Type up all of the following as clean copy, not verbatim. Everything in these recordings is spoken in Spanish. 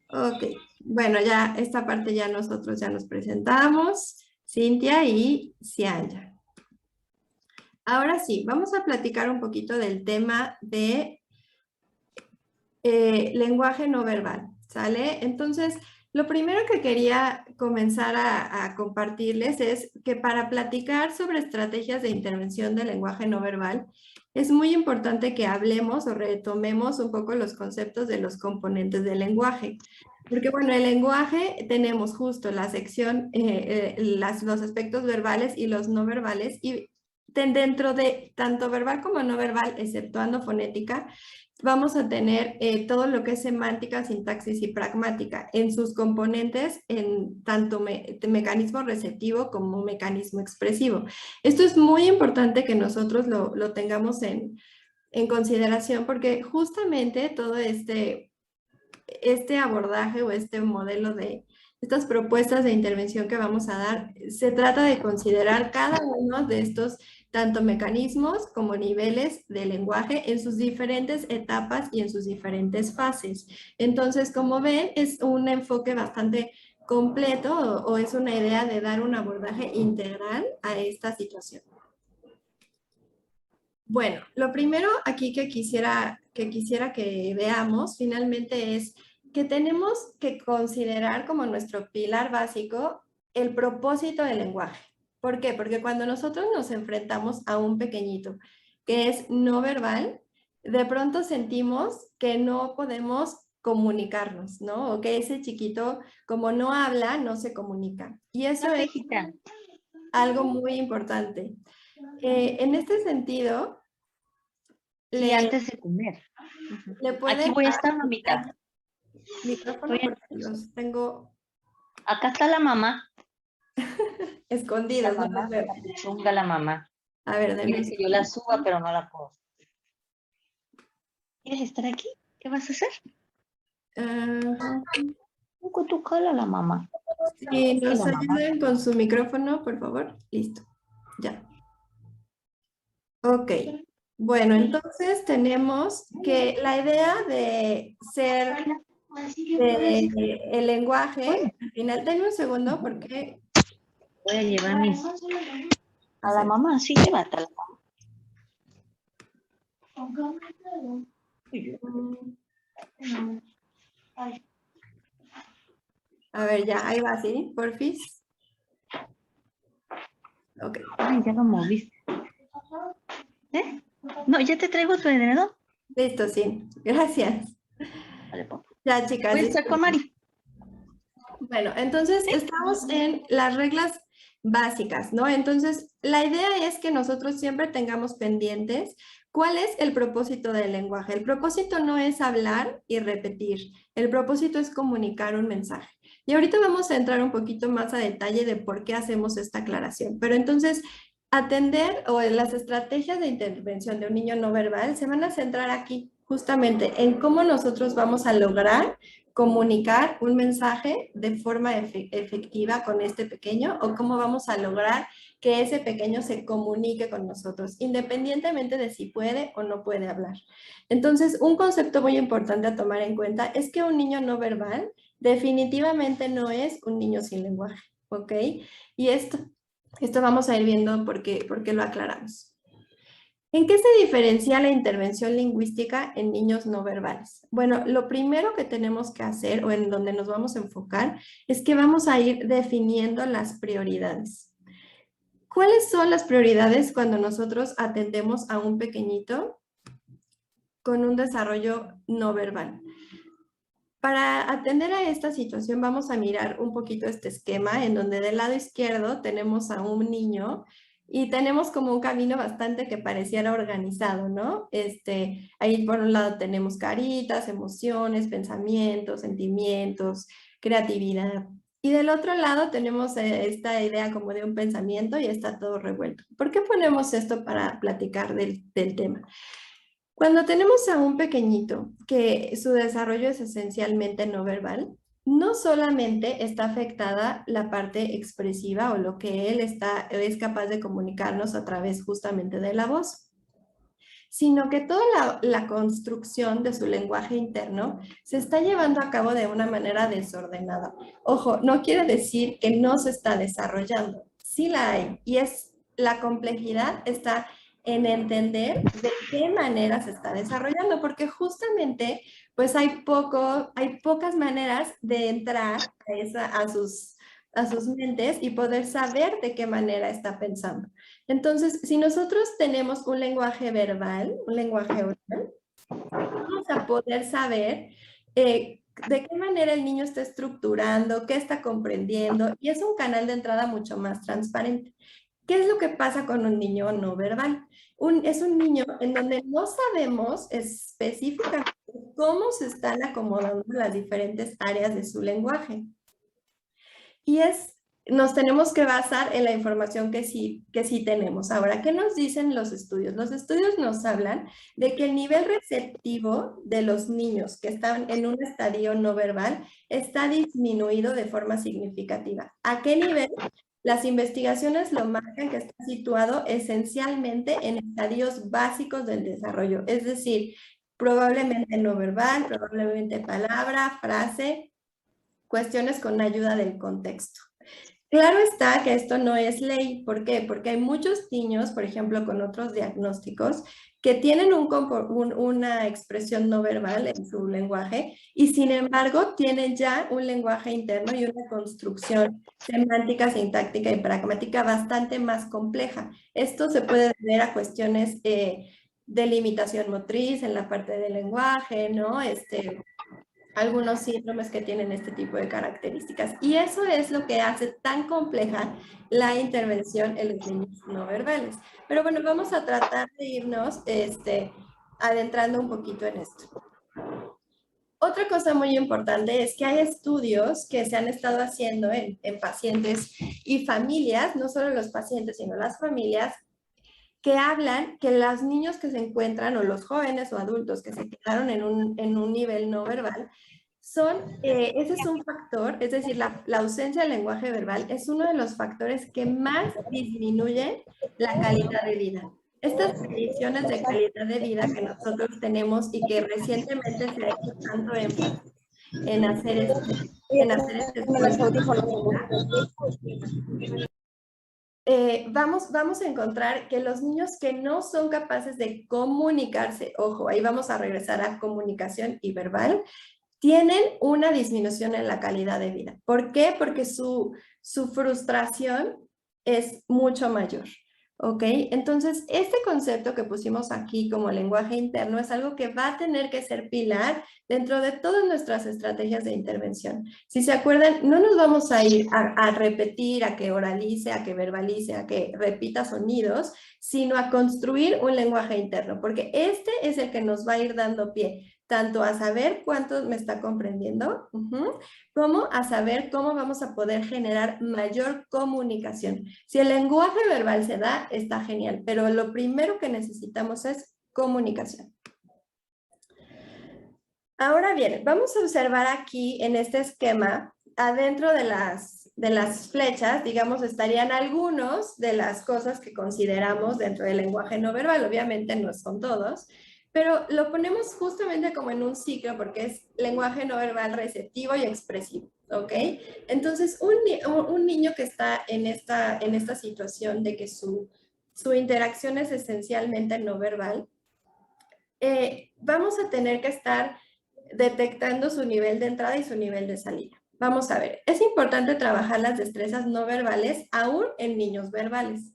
Ok, bueno, ya esta parte ya nosotros ya nos presentamos, Cintia y Cianya. Ahora sí, vamos a platicar un poquito del tema de lenguaje no verbal, ¿sale? Entonces, lo primero que quería comenzar a compartirles es que para platicar sobre estrategias de intervención del lenguaje no verbal, es muy importante que hablemos o retomemos un poco los conceptos de los componentes del lenguaje. Porque bueno, el lenguaje tenemos justo la sección, los aspectos verbales y los no verbales, y dentro de tanto verbal como no verbal, exceptuando fonética, vamos a tener todo lo que es semántica, sintaxis y pragmática en sus componentes, en tanto mecanismo receptivo como mecanismo expresivo. Esto es muy importante que nosotros lo tengamos en consideración porque justamente todo este abordaje o este modelo de estas propuestas de intervención que vamos a dar, se trata de considerar cada uno de estos tanto mecanismos como niveles de lenguaje en sus diferentes etapas y en sus diferentes fases. Entonces, como ven, es un enfoque bastante completo o es una idea de dar un abordaje integral a esta situación. Bueno, lo primero aquí que quisiera que veamos finalmente es que tenemos que considerar como nuestro pilar básico el propósito del lenguaje. ¿Por qué? Porque cuando nosotros nos enfrentamos a un pequeñito que es no verbal, de pronto sentimos que no podemos comunicarnos, ¿no? O que ese chiquito, como no habla, no se comunica. Y eso es algo muy importante. En este sentido, Sí, le, antes de comer. le Aquí pueden voy a estar, mamita. micrófono porque los tengo Acá está la mamá. La escondidos, no los mamá, veo. la pichunga, la mamá. A ver, denme. Quiere que yo la suba, pero no la puedo. ¿Quieres estar aquí? ¿Qué vas a hacer? Con tu cola la mamá. Si Que nos la mamá. ayuden con su micrófono, por favor. Listo. Ya. Ok. Bueno, entonces tenemos que la idea de ser el lenguaje, al final, denme un segundo porque Voy a llevar mis... A la mamá, sí, llévatela. a ver, ya, ahí va, ¿sí? Porfis. Ok. Ay, ya lo moviste. ¿Eh? No, ya te traigo tu edredón. Listo, sí. Gracias. Vale, papá. Ya, chicas, Voy a estar con Mari. bueno, entonces estamos en las reglas básicas, ¿no? Entonces, la idea es que nosotros siempre tengamos pendientes cuál es el propósito del lenguaje. El propósito no es hablar y repetir, el propósito es comunicar un mensaje. Y ahorita vamos a entrar un poquito más a detalle de por qué hacemos esta aclaración. Pero entonces, atender o las estrategias de intervención de un niño no verbal se van a centrar aquí justamente en cómo nosotros vamos a lograr comunicar un mensaje de forma efectiva con este pequeño o cómo vamos a lograr que ese pequeño se comunique con nosotros, independientemente de si puede o no puede hablar. Entonces, un concepto muy importante a tomar en cuenta es que un niño no verbal definitivamente no es un niño sin lenguaje, ¿ok? Y esto vamos a ir viendo por qué lo aclaramos. ¿En qué se diferencia la intervención lingüística en niños no verbales? Bueno, lo primero que tenemos que hacer o en donde nos vamos a enfocar es que vamos a ir definiendo las prioridades. ¿Cuáles son las prioridades cuando nosotros atendemos a un pequeñito con un desarrollo no verbal? Para atender a esta situación vamos a mirar un poquito este esquema en donde del lado izquierdo tenemos a un niño y tenemos como un camino bastante que pareciera organizado, ¿no? Ahí por un lado tenemos caritas, emociones, pensamientos, sentimientos, creatividad. Y del otro lado tenemos esta idea como de un pensamiento y está todo revuelto. ¿Por qué ponemos esto para platicar del tema? Cuando tenemos a un pequeñito que su desarrollo es esencialmente no verbal, no solamente está afectada la parte expresiva o lo que él es capaz de comunicarnos a través justamente de la voz, sino que toda la construcción de su lenguaje interno se está llevando a cabo de una manera desordenada. Ojo, no quiere decir que no se está desarrollando, sí la hay, y la complejidad está en entender de qué manera se está desarrollando, porque justamente pues hay pocas maneras de entrar a sus mentes y poder saber de qué manera está pensando. Entonces, si nosotros tenemos un lenguaje verbal, un lenguaje oral, vamos a poder saber de qué manera el niño está estructurando, qué está comprendiendo, y es un canal de entrada mucho más transparente. ¿Qué es lo que pasa con un niño no verbal? Es un niño en donde no sabemos específicamente cómo se están acomodando las diferentes áreas de su lenguaje. Y nos tenemos que basar en la información que sí tenemos. Ahora, ¿qué nos dicen los estudios? Los estudios nos hablan de que el nivel receptivo de los niños que están en un estadio no verbal está disminuido de forma significativa. ¿A qué nivel? Las investigaciones lo marcan que está situado esencialmente en estadios básicos del desarrollo, es decir, probablemente no verbal, probablemente palabra, frase, cuestiones con ayuda del contexto. Claro está que esto no es ley. ¿Por qué? Porque hay muchos niños, por ejemplo, con otros diagnósticos, que tienen una expresión no verbal en su lenguaje y sin embargo tienen ya un lenguaje interno y una construcción semántica, sintáctica y pragmática bastante más compleja. Esto se puede deber a cuestiones de limitación motriz en la parte del lenguaje, ¿no? Algunos síndromes que tienen este tipo de características. Y eso es lo que hace tan compleja la intervención en los niños no verbales. Pero bueno, vamos a tratar de irnos adentrando un poquito en esto. Otra cosa muy importante es que hay estudios que se han estado haciendo en pacientes y familias, no solo los pacientes, sino las familias, que hablan que los niños que se encuentran, o los jóvenes o adultos que se quedaron en un nivel no verbal, ese es un factor, es decir, la ausencia del lenguaje verbal es uno de los factores que más disminuyen la calidad de vida. Estas predicciones de calidad de vida que nosotros tenemos y que recientemente se ha hecho tanto énfasis en hacer este vamos a encontrar que los niños que no son capaces de comunicarse, ojo, ahí vamos a regresar a comunicación y verbal, tienen una disminución en la calidad de vida. ¿Por qué? Porque su frustración es mucho mayor. ¿Ok? Entonces, este concepto que pusimos aquí como lenguaje interno es algo que va a tener que ser pilar dentro de todas nuestras estrategias de intervención. Si se acuerdan, no nos vamos a ir a repetir, a que oralice, a que verbalice, a que repita sonidos, sino a construir un lenguaje interno, porque este es el que nos va a ir dando pie tanto a saber cuánto me está comprendiendo, como a saber cómo vamos a poder generar mayor comunicación. Si el lenguaje verbal se da, está genial, pero lo primero que necesitamos es comunicación. Ahora bien, vamos a observar aquí en este esquema, adentro de las flechas, digamos, estarían algunos de las cosas que consideramos dentro del lenguaje no verbal. Obviamente no son todos, pero lo ponemos justamente como en un ciclo porque es lenguaje no verbal receptivo y expresivo, ¿ok? Entonces, un niño que está en esta situación de que su interacción es esencialmente no verbal, vamos a tener que estar detectando su nivel de entrada y su nivel de salida. Vamos a ver, es importante trabajar las destrezas no verbales aún en niños verbales.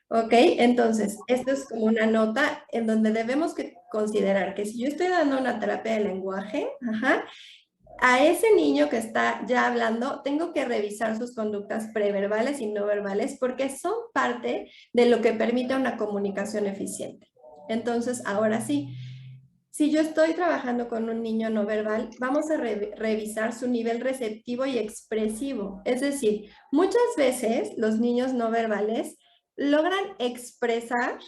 ¿Ok? Entonces, esto es como una nota en donde debemos considerar que si yo estoy dando una terapia de lenguaje, a ese niño que está ya hablando, tengo que revisar sus conductas preverbales y no verbales porque son parte de lo que permite una comunicación eficiente. Entonces, ahora sí, si yo estoy trabajando con un niño no verbal, vamos a revisar su nivel receptivo y expresivo. Es decir, muchas veces los niños no verbales logran expresar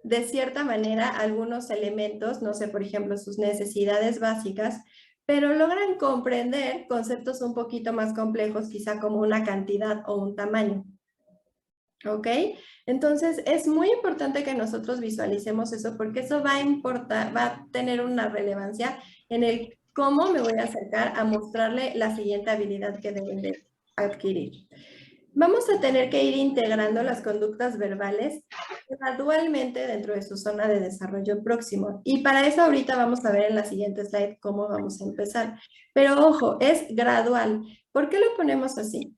de cierta manera algunos elementos, no sé, por ejemplo, sus necesidades básicas, pero logran comprender conceptos un poquito más complejos, quizá como una cantidad o un tamaño. ¿Ok? Entonces, es muy importante que nosotros visualicemos eso porque eso va a importar, va a tener una relevancia en el cómo me voy a acercar a mostrarle la siguiente habilidad que deben de adquirir. Vamos a tener que ir integrando las conductas verbales gradualmente dentro de su zona de desarrollo próximo. Y para eso ahorita vamos a ver en la siguiente slide cómo vamos a empezar. Pero ojo, es gradual. ¿Por qué lo ponemos así?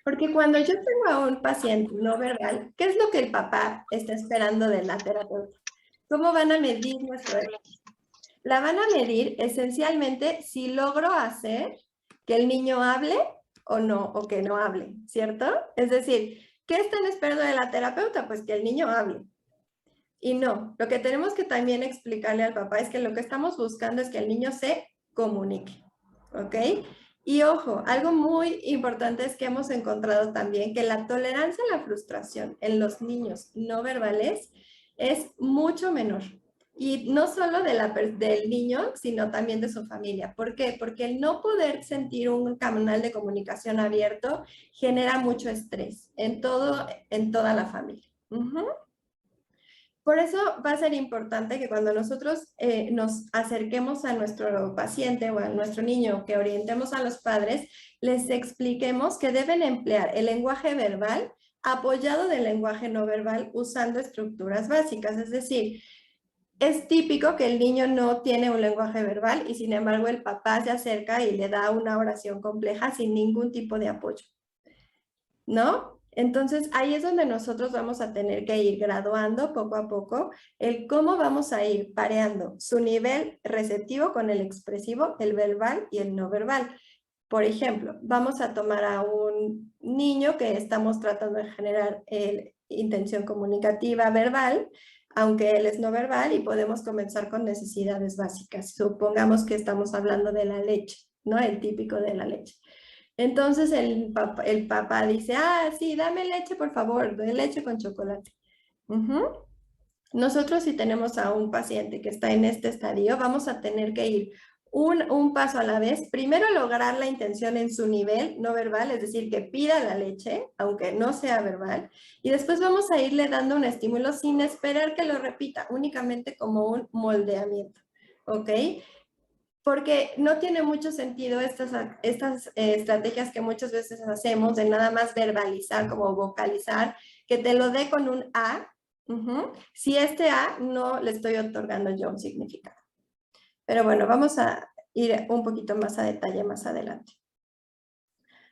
Porque cuando yo tengo a un paciente no verbal, ¿qué es lo que el papá está esperando de la terapeuta? ¿Cómo van a medir nuestro éxito? La van a medir esencialmente si logro hacer que el niño hable o no, o que no hable, ¿cierto? Es decir, ¿qué están esperando de la terapeuta? Pues que el niño hable. Y no, lo que tenemos que también explicarle al papá es que lo que estamos buscando es que el niño se comunique, ¿ok? Y ojo, algo muy importante es que hemos encontrado también que la tolerancia a la frustración en los niños no verbales es mucho menor. Y no solo del niño, sino también de su familia. ¿Por qué? Porque el no poder sentir un canal de comunicación abierto genera mucho estrés en toda la familia. Por eso va a ser importante que cuando nosotros nos acerquemos a nuestro paciente o a nuestro niño, que orientemos a los padres, les expliquemos que deben emplear el lenguaje verbal apoyado del lenguaje no verbal usando estructuras básicas. Es decir, es típico que el niño no tiene un lenguaje verbal y sin embargo el papá se acerca y le da una oración compleja sin ningún tipo de apoyo, ¿no? Entonces, ahí es donde nosotros vamos a tener que ir graduando poco a poco el cómo vamos a ir pareando su nivel receptivo con el expresivo, el verbal y el no verbal. Por ejemplo, vamos a tomar a un niño que estamos tratando de generar intención comunicativa verbal, aunque él es no verbal, y podemos comenzar con necesidades básicas. Supongamos que estamos hablando de la leche, ¿no? El típico de la leche. Entonces el papá dice, ah, sí, dame leche, por favor, de leche con chocolate. Nosotros si tenemos a un paciente que está en este estadio, vamos a tener que ir un paso a la vez. Primero lograr la intención en su nivel no verbal, es decir, que pida la leche, aunque no sea verbal. Y después vamos a irle dando un estímulo sin esperar que lo repita, únicamente como un moldeamiento. ¿Ok? Porque no tiene mucho sentido estas estrategias que muchas veces hacemos de nada más verbalizar, como vocalizar, que te lo dé con un A, si este A no le estoy otorgando yo un significado. Pero bueno, vamos a ir un poquito más a detalle más adelante.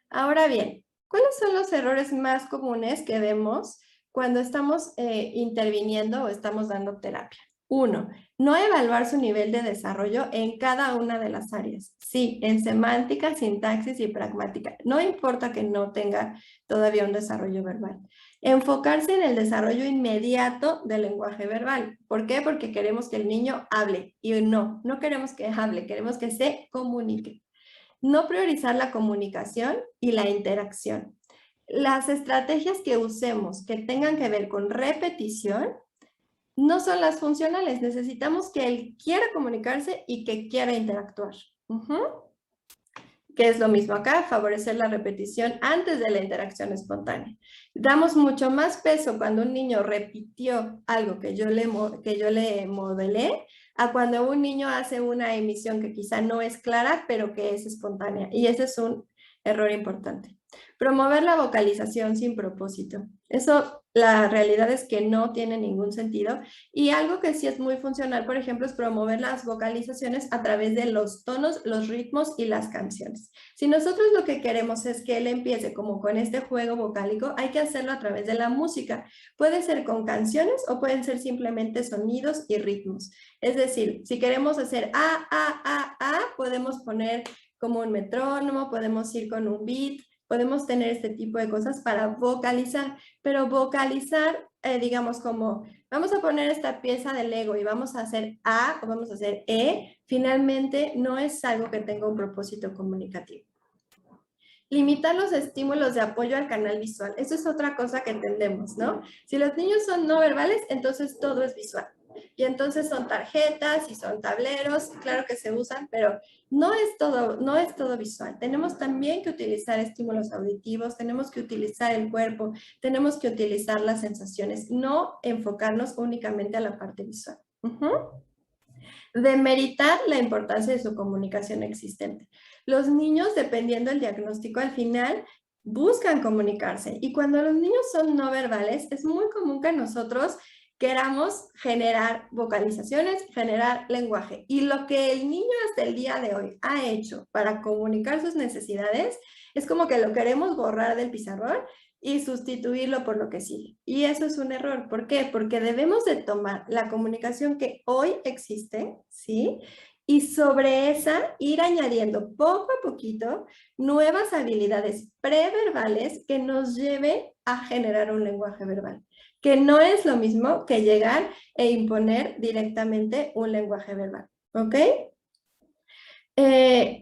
Ahora bien, ¿cuáles son los errores más comunes que vemos cuando estamos interviniendo o estamos dando terapia? 1. No evaluar su nivel de desarrollo en cada una de las áreas. Sí, en semántica, sintaxis y pragmática. No importa que no tenga todavía un desarrollo verbal. Enfocarse en el desarrollo inmediato del lenguaje verbal. ¿Por qué? Porque queremos que el niño hable. Y no queremos que hable, queremos que se comunique. No priorizar la comunicación y la interacción. Las estrategias que usemos que tengan que ver con repetición no son las funcionales. Necesitamos que él quiera comunicarse y que quiera interactuar. Que es lo mismo acá, favorecer la repetición antes de la interacción espontánea. Damos mucho más peso cuando un niño repitió algo que yo le modelé, a cuando un niño hace una emisión que quizá no es clara, pero que es espontánea. Y ese es un error importante. Promover la vocalización sin propósito. Eso, la realidad es que no tiene ningún sentido. Y algo que sí es muy funcional, por ejemplo, es promover las vocalizaciones a través de los tonos, los ritmos y las canciones. Si nosotros lo que queremos es que él empiece como con este juego vocálico, hay que hacerlo a través de la música. Puede ser con canciones o pueden ser simplemente sonidos y ritmos. Es decir, si queremos hacer podemos poner como un metrónomo, podemos ir con un beat, podemos tener este tipo de cosas para vocalizar, pero vocalizar, digamos como, vamos a poner esta pieza de Lego y vamos a hacer A o vamos a hacer E, finalmente no es algo que tenga un propósito comunicativo. Limitar los estímulos de apoyo al canal visual. Eso es otra cosa que entendemos, ¿no? Si los niños son no verbales, entonces todo es visual. Y entonces son tarjetas y son tableros, claro que se usan, pero no es todo visual. Tenemos también que utilizar estímulos auditivos, tenemos que utilizar el cuerpo, tenemos que utilizar las sensaciones, no enfocarnos únicamente a la parte visual. Demeritar la importancia de su comunicación existente. Los niños, dependiendo del diagnóstico, al final buscan comunicarse. Y cuando los niños son no verbales, es muy común que nosotros queramos generar vocalizaciones, generar lenguaje. Y lo que el niño hasta el día de hoy ha hecho para comunicar sus necesidades es como que lo queremos borrar del pizarrón y sustituirlo por lo que sigue. Y eso es un error. ¿Por qué? Porque debemos de tomar la comunicación que hoy existe, ¿sí? Y sobre esa ir añadiendo poco a poquito nuevas habilidades preverbales que nos lleven a generar un lenguaje verbal, que no es lo mismo que llegar e imponer directamente un lenguaje verbal, ¿ok?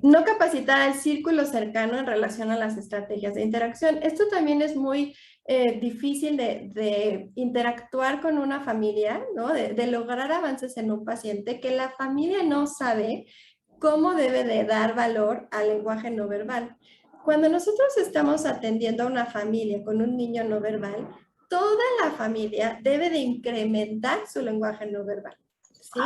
No capacitar al círculo cercano en relación a las estrategias de interacción. Esto también es muy difícil de interactuar con una familia, ¿no? De lograr avances en un paciente que la familia no sabe cómo debe de dar valor al lenguaje no verbal. Cuando nosotros estamos atendiendo a una familia con un niño no verbal, toda la familia debe de incrementar su lenguaje no verbal, ¿sí?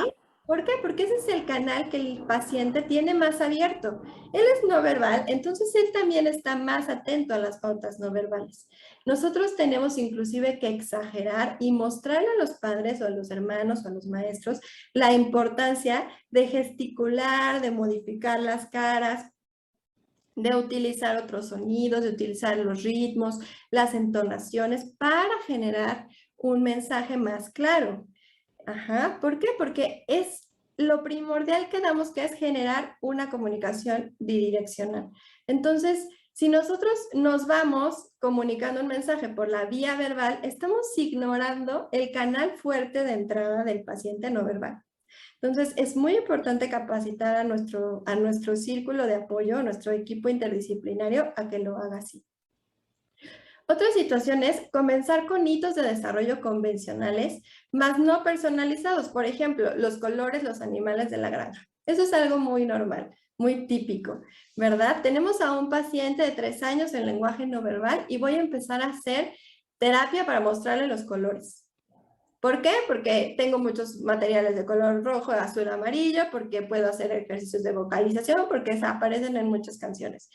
¿Por qué? Porque ese es el canal que el paciente tiene más abierto. Él es no verbal, entonces él también está más atento a las pautas no verbales. Nosotros tenemos inclusive que exagerar y mostrarle a los padres o a los hermanos o a los maestros la importancia de gesticular, de modificar las caras, de utilizar otros sonidos, de utilizar los ritmos, las entonaciones para generar un mensaje más claro. Ajá, ¿por qué? Porque es lo primordial que damos, que es generar una comunicación bidireccional. Entonces, si nosotros nos vamos comunicando un mensaje por la vía verbal, estamos ignorando el canal fuerte de entrada del paciente no verbal. Entonces, es muy importante capacitar a nuestro círculo de apoyo, a nuestro equipo interdisciplinario, a que lo haga así. Otra situación es comenzar con hitos de desarrollo convencionales, más no personalizados. Por ejemplo, los colores, los animales de la granja. Eso es algo muy normal, muy típico, ¿verdad? Tenemos a un paciente de 3 años en lenguaje no verbal y voy a empezar a hacer terapia para mostrarle los colores. ¿Por qué? Porque tengo muchos materiales de color rojo, azul, amarillo, porque puedo hacer ejercicios de vocalización, porque aparecen en muchas canciones.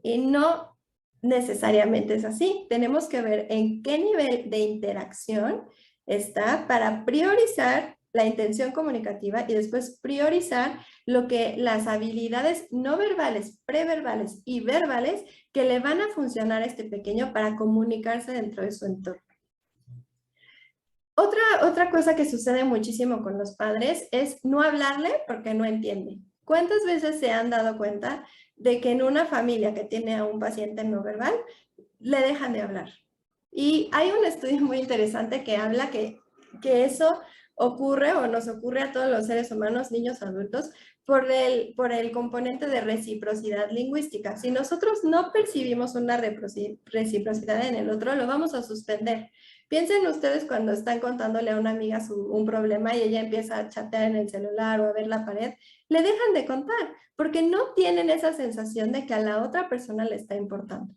Y no necesariamente es así. Tenemos que ver en qué nivel de interacción está para priorizar la intención comunicativa y después priorizar lo que las habilidades no verbales, preverbales y verbales que le van a funcionar a este pequeño para comunicarse dentro de su entorno. Otra cosa que sucede muchísimo con los padres es no hablarle porque no entiende. ¿Cuántas veces se han dado cuenta de que en una familia que tiene a un paciente no verbal, le dejan de hablar? Y hay un estudio muy interesante que habla que eso ocurre o nos ocurre a todos los seres humanos, niños, adultos, por el componente de reciprocidad lingüística. Si nosotros no percibimos una reciprocidad en el otro, lo vamos a suspender. Piensen ustedes cuando están contándole a una amiga un problema y ella empieza a chatear en el celular o a ver la pared, le dejan de contar porque no tienen esa sensación de que a la otra persona le está importando.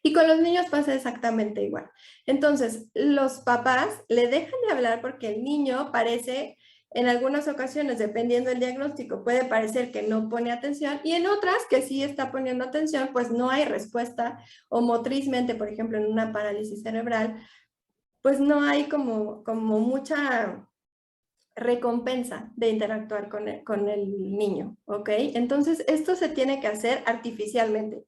Y con los niños pasa exactamente igual. Entonces, los papás le dejan de hablar porque el niño parece, en algunas ocasiones, dependiendo del diagnóstico, puede parecer que no pone atención y en otras que sí está poniendo atención, pues no hay respuesta o motrizmente, por ejemplo, en una parálisis cerebral, pues no hay como mucha recompensa de interactuar con el niño, ¿ok? Entonces, esto se tiene que hacer artificialmente.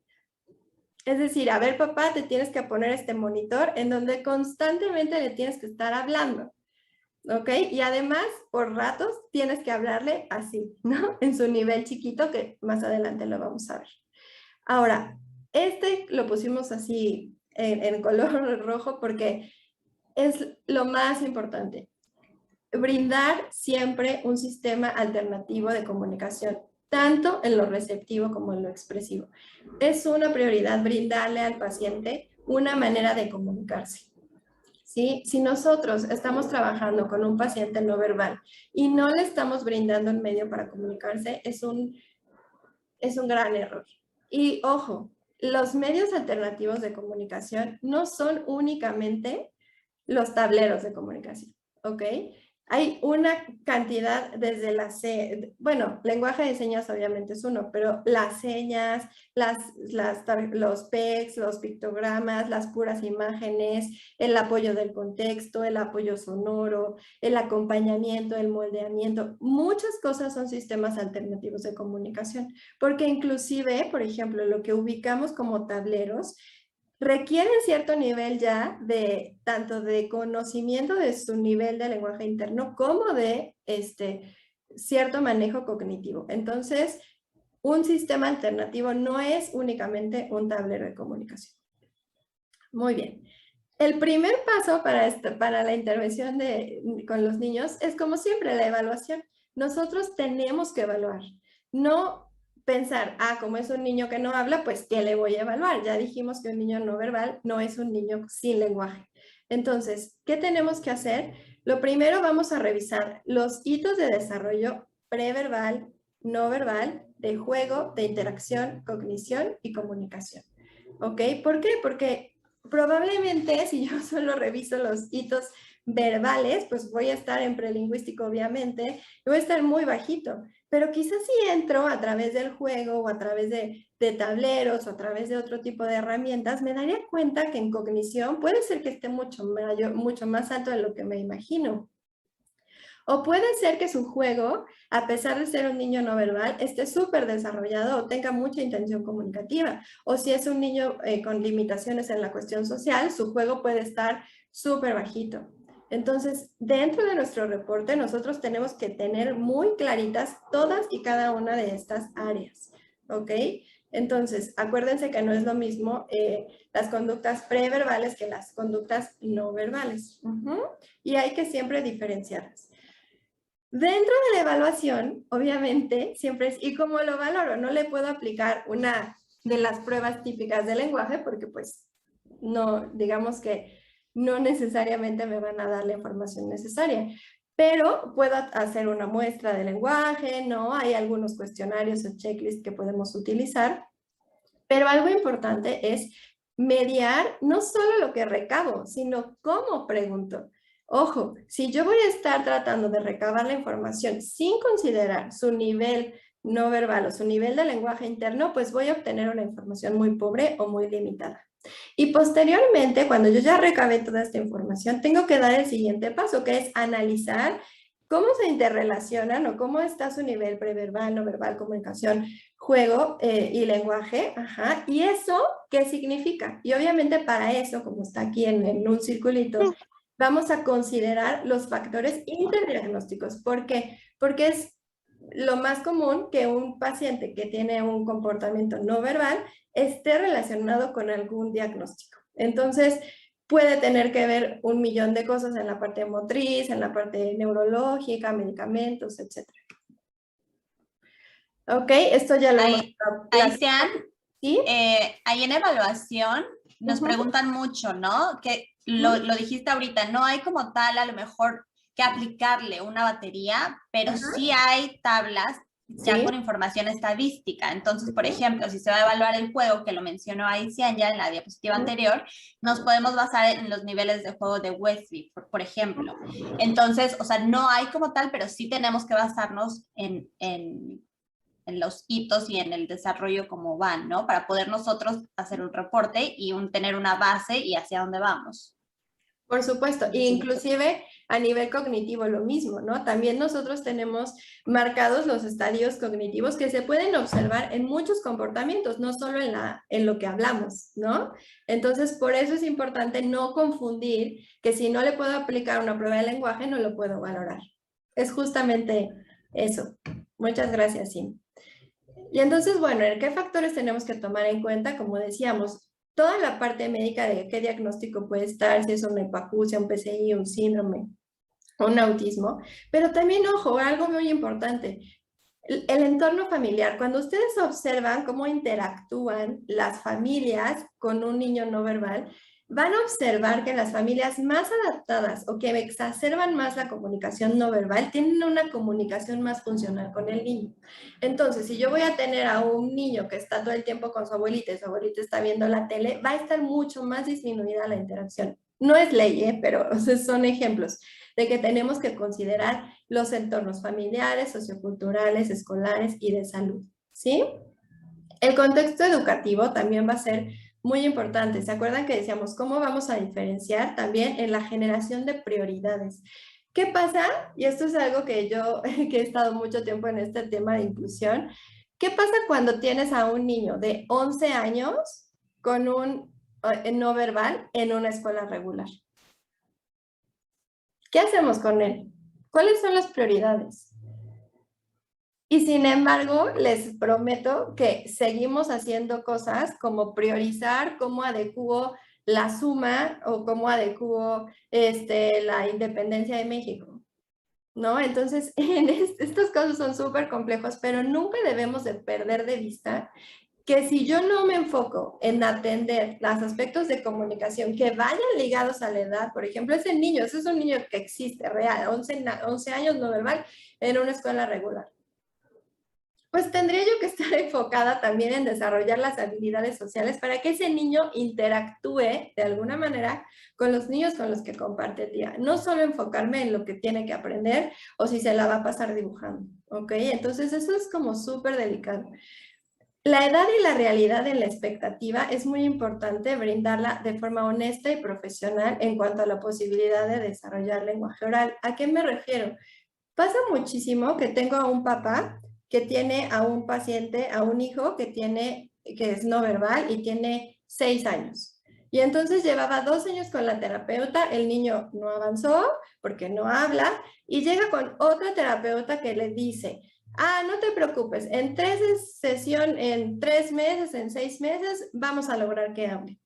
Es decir, a ver, papá, te tienes que poner este monitor en donde constantemente le tienes que estar hablando, ¿ok? Y además, por ratos, tienes que hablarle así, ¿no? En su nivel chiquito, que más adelante lo vamos a ver. Ahora, este lo pusimos así en color rojo porque es lo más importante. Brindar siempre un sistema alternativo de comunicación, tanto en lo receptivo como en lo expresivo. Es una prioridad brindarle al paciente una manera de comunicarse. ¿sí? Si nosotros estamos trabajando con un paciente no verbal y no le estamos brindando un medio para comunicarse, es un gran error. Y ojo, los medios alternativos de comunicación no son únicamente los tableros de comunicación, ¿ok? Hay una cantidad desde bueno, lenguaje de señas obviamente es uno, pero las señas, los PECs, los pictogramas, las puras imágenes, el apoyo del contexto, el apoyo sonoro, el acompañamiento, el moldeamiento, muchas cosas son sistemas alternativos de comunicación, porque inclusive, por ejemplo, lo que ubicamos como tableros, requieren cierto nivel ya de tanto de conocimiento de su nivel de lenguaje interno como de cierto manejo cognitivo. Entonces, un sistema alternativo no es únicamente un tablero de comunicación. Muy bien. El primer paso para la intervención con los niños es, como siempre, la evaluación. Nosotros tenemos que evaluar, no pensar, como es un niño que no habla, pues, ¿qué le voy a evaluar? Ya dijimos que un niño no verbal no es un niño sin lenguaje. Entonces, ¿qué tenemos que hacer? Lo primero, vamos a revisar los hitos de desarrollo preverbal, no verbal, de juego, de interacción, cognición y comunicación. ¿Ok? ¿Por qué? Porque probablemente si yo solo reviso los hitos verbales, pues voy a estar en prelingüístico obviamente, y voy a estar muy bajito, pero quizás si entro a través del juego o a través de tableros o a través de otro tipo de herramientas, me daría cuenta que en cognición puede ser que esté mucho más alto de lo que me imagino. O puede ser que su juego, a pesar de ser un niño no verbal, esté súper desarrollado o tenga mucha intención comunicativa. O si es un niño con limitaciones en la cuestión social, su juego puede estar súper bajito. Entonces, dentro de nuestro reporte, nosotros tenemos que tener muy claritas todas y cada una de estas áreas, ¿ok? Entonces, acuérdense que no es lo mismo las conductas preverbales que las conductas no verbales. Y hay que siempre diferenciarlas. Dentro de la evaluación, obviamente, siempre es, ¿y cómo lo valoro? No le puedo aplicar una de las pruebas típicas del lenguaje porque pues no, digamos que no necesariamente me van a dar la información necesaria, pero puedo hacer una muestra de lenguaje, ¿no? Hay algunos cuestionarios o checklists que podemos utilizar, pero algo importante es mediar no solo lo que recabo, sino cómo pregunto. Ojo, si yo voy a estar tratando de recabar la información sin considerar su nivel no verbal o su nivel de lenguaje interno, pues voy a obtener una información muy pobre o muy limitada. Y posteriormente, cuando yo ya recabé toda esta información, tengo que dar el siguiente paso, que es analizar cómo se interrelacionan o cómo está su nivel preverbal, no verbal, comunicación, juego y lenguaje. ¿Y eso qué significa? Y obviamente para eso, como está aquí en un circulito, vamos a considerar los factores interdiagnósticos. ¿Por qué? Porque es lo más común que un paciente que tiene un comportamiento no verbal esté relacionado con algún diagnóstico. Entonces, puede tener que ver un millón de cosas en la parte motriz, en la parte neurológica, medicamentos, etc. Ok, esto ya lo hemos platicado. ¿Sí? Ahí en evaluación nos preguntan mucho, ¿no? Que lo dijiste ahorita, no hay como tal a lo mejor que aplicarle una batería, pero sí hay tablas ya con información estadística. Entonces, por ejemplo, si se va a evaluar el juego, que lo mencionó Aisyan ya en la diapositiva anterior, nos podemos basar en los niveles de juego de Westby, por ejemplo. Entonces, o sea, no hay como tal, pero sí tenemos que basarnos en los hitos y en el desarrollo como van, ¿no? Para poder nosotros hacer un reporte y tener una base y hacia dónde vamos. Por supuesto, inclusive a nivel cognitivo lo mismo, ¿no? También nosotros tenemos marcados los estadios cognitivos que se pueden observar en muchos comportamientos, no solo en lo que hablamos, ¿no? Entonces, por eso es importante no confundir que si no le puedo aplicar una prueba de lenguaje, no lo puedo valorar. Es justamente eso. Muchas gracias, Sim. Y entonces, bueno, ¿qué factores tenemos que tomar en cuenta? Como decíamos, toda la parte médica de qué diagnóstico puede estar, si es una hipacusia, un PCI, un síndrome, un autismo, pero también, ojo, algo muy importante, el entorno familiar. Cuando ustedes observan cómo interactúan las familias con un niño no verbal, van a observar que las familias más adaptadas o que exacerban más la comunicación no verbal tienen una comunicación más funcional con el niño. Entonces, si yo voy a tener a un niño que está todo el tiempo con su abuelita y su abuelita está viendo la tele, va a estar mucho más disminuida la interacción. No es ley, pero o sea, son ejemplos de que tenemos que considerar los entornos familiares, socioculturales, escolares y de salud, ¿sí? El contexto educativo también va a ser muy importante. ¿Se acuerdan que decíamos cómo vamos a diferenciar también en la generación de prioridades? ¿Qué pasa? Y esto es algo que yo que he estado mucho tiempo en este tema de inclusión. ¿Qué pasa cuando tienes a un niño de 11 años con un no verbal en una escuela regular? ¿Qué hacemos con él? ¿Cuáles son las prioridades? Y sin embargo, les prometo que seguimos haciendo cosas como priorizar cómo adecuo la suma o cómo adecuo la independencia de México, ¿no? Entonces, estos casos son súper complejos, pero nunca debemos de perder de vista que si yo no me enfoco en atender los aspectos de comunicación que vayan ligados a la edad, por ejemplo, ese es un niño que existe, real, 11 años no verbal, en una escuela regular. Pues tendría yo que estar enfocada también en desarrollar las habilidades sociales para que ese niño interactúe de alguna manera con los niños con los que comparte el día. No solo enfocarme en lo que tiene que aprender o si se la va a pasar dibujando, ¿ok? Entonces eso es como súper delicado. La edad y la realidad en la expectativa es muy importante brindarla de forma honesta y profesional en cuanto a la posibilidad de desarrollar lenguaje oral. ¿A qué me refiero? Pasa muchísimo que tengo a un papá que tiene a un paciente, a un hijo que es no verbal y tiene 6 años. Y entonces llevaba 2 años con la terapeuta, el niño no avanzó porque no habla y llega con otra terapeuta que le dice, no te preocupes, en 3 meses, en 6 meses, vamos a lograr que hable.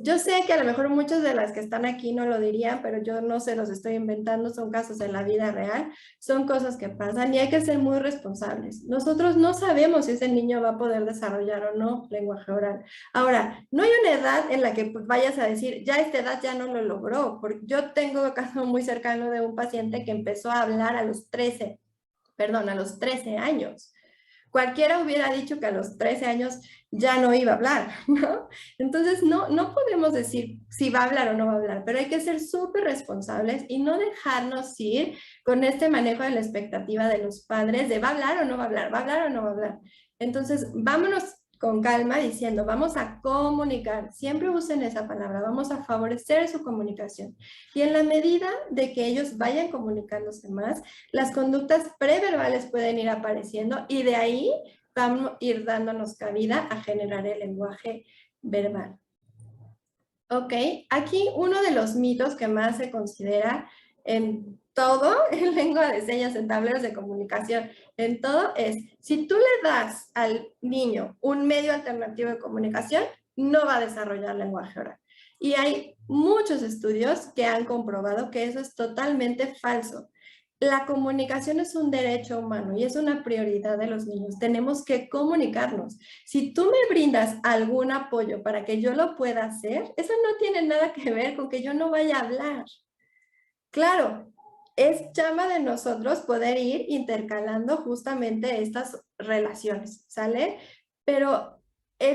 Yo sé que a lo mejor muchas de las que están aquí no lo dirían, pero yo no se los estoy inventando, son casos de la vida real, son cosas que pasan y hay que ser muy responsables. Nosotros no sabemos si ese niño va a poder desarrollar o no lenguaje oral. Ahora, no hay una edad en la que pues, vayas a decir, ya a esta edad ya no lo logró, porque yo tengo un caso muy cercano de un paciente que empezó a hablar a los 13 años. Cualquiera hubiera dicho que a los 13 años ya no iba a hablar, ¿no? Entonces, no podemos decir si va a hablar o no va a hablar, pero hay que ser súper responsables y no dejarnos ir con este manejo de la expectativa de los padres de va a hablar o no va a hablar, va a hablar o no va a hablar. Entonces, vámonos con calma diciendo, vamos a comunicar, siempre usen esa palabra, vamos a favorecer su comunicación. Y en la medida de que ellos vayan comunicándose más, las conductas preverbales pueden ir apareciendo y de ahí vamos a ir dándonos cabida a generar el lenguaje verbal. Ok, aquí uno de los mitos que más se considera en todo, en lengua de señas, en tableros de comunicación, en todo es, si tú le das al niño un medio alternativo de comunicación, no va a desarrollar lenguaje oral. Y hay muchos estudios que han comprobado que eso es totalmente falso. La comunicación es un derecho humano y es una prioridad de los niños. Tenemos que comunicarnos. Si tú me brindas algún apoyo para que yo lo pueda hacer, eso no tiene nada que ver con que yo no vaya a hablar. Claro, es chamba de nosotros poder ir intercalando justamente estas relaciones, ¿sale? Pero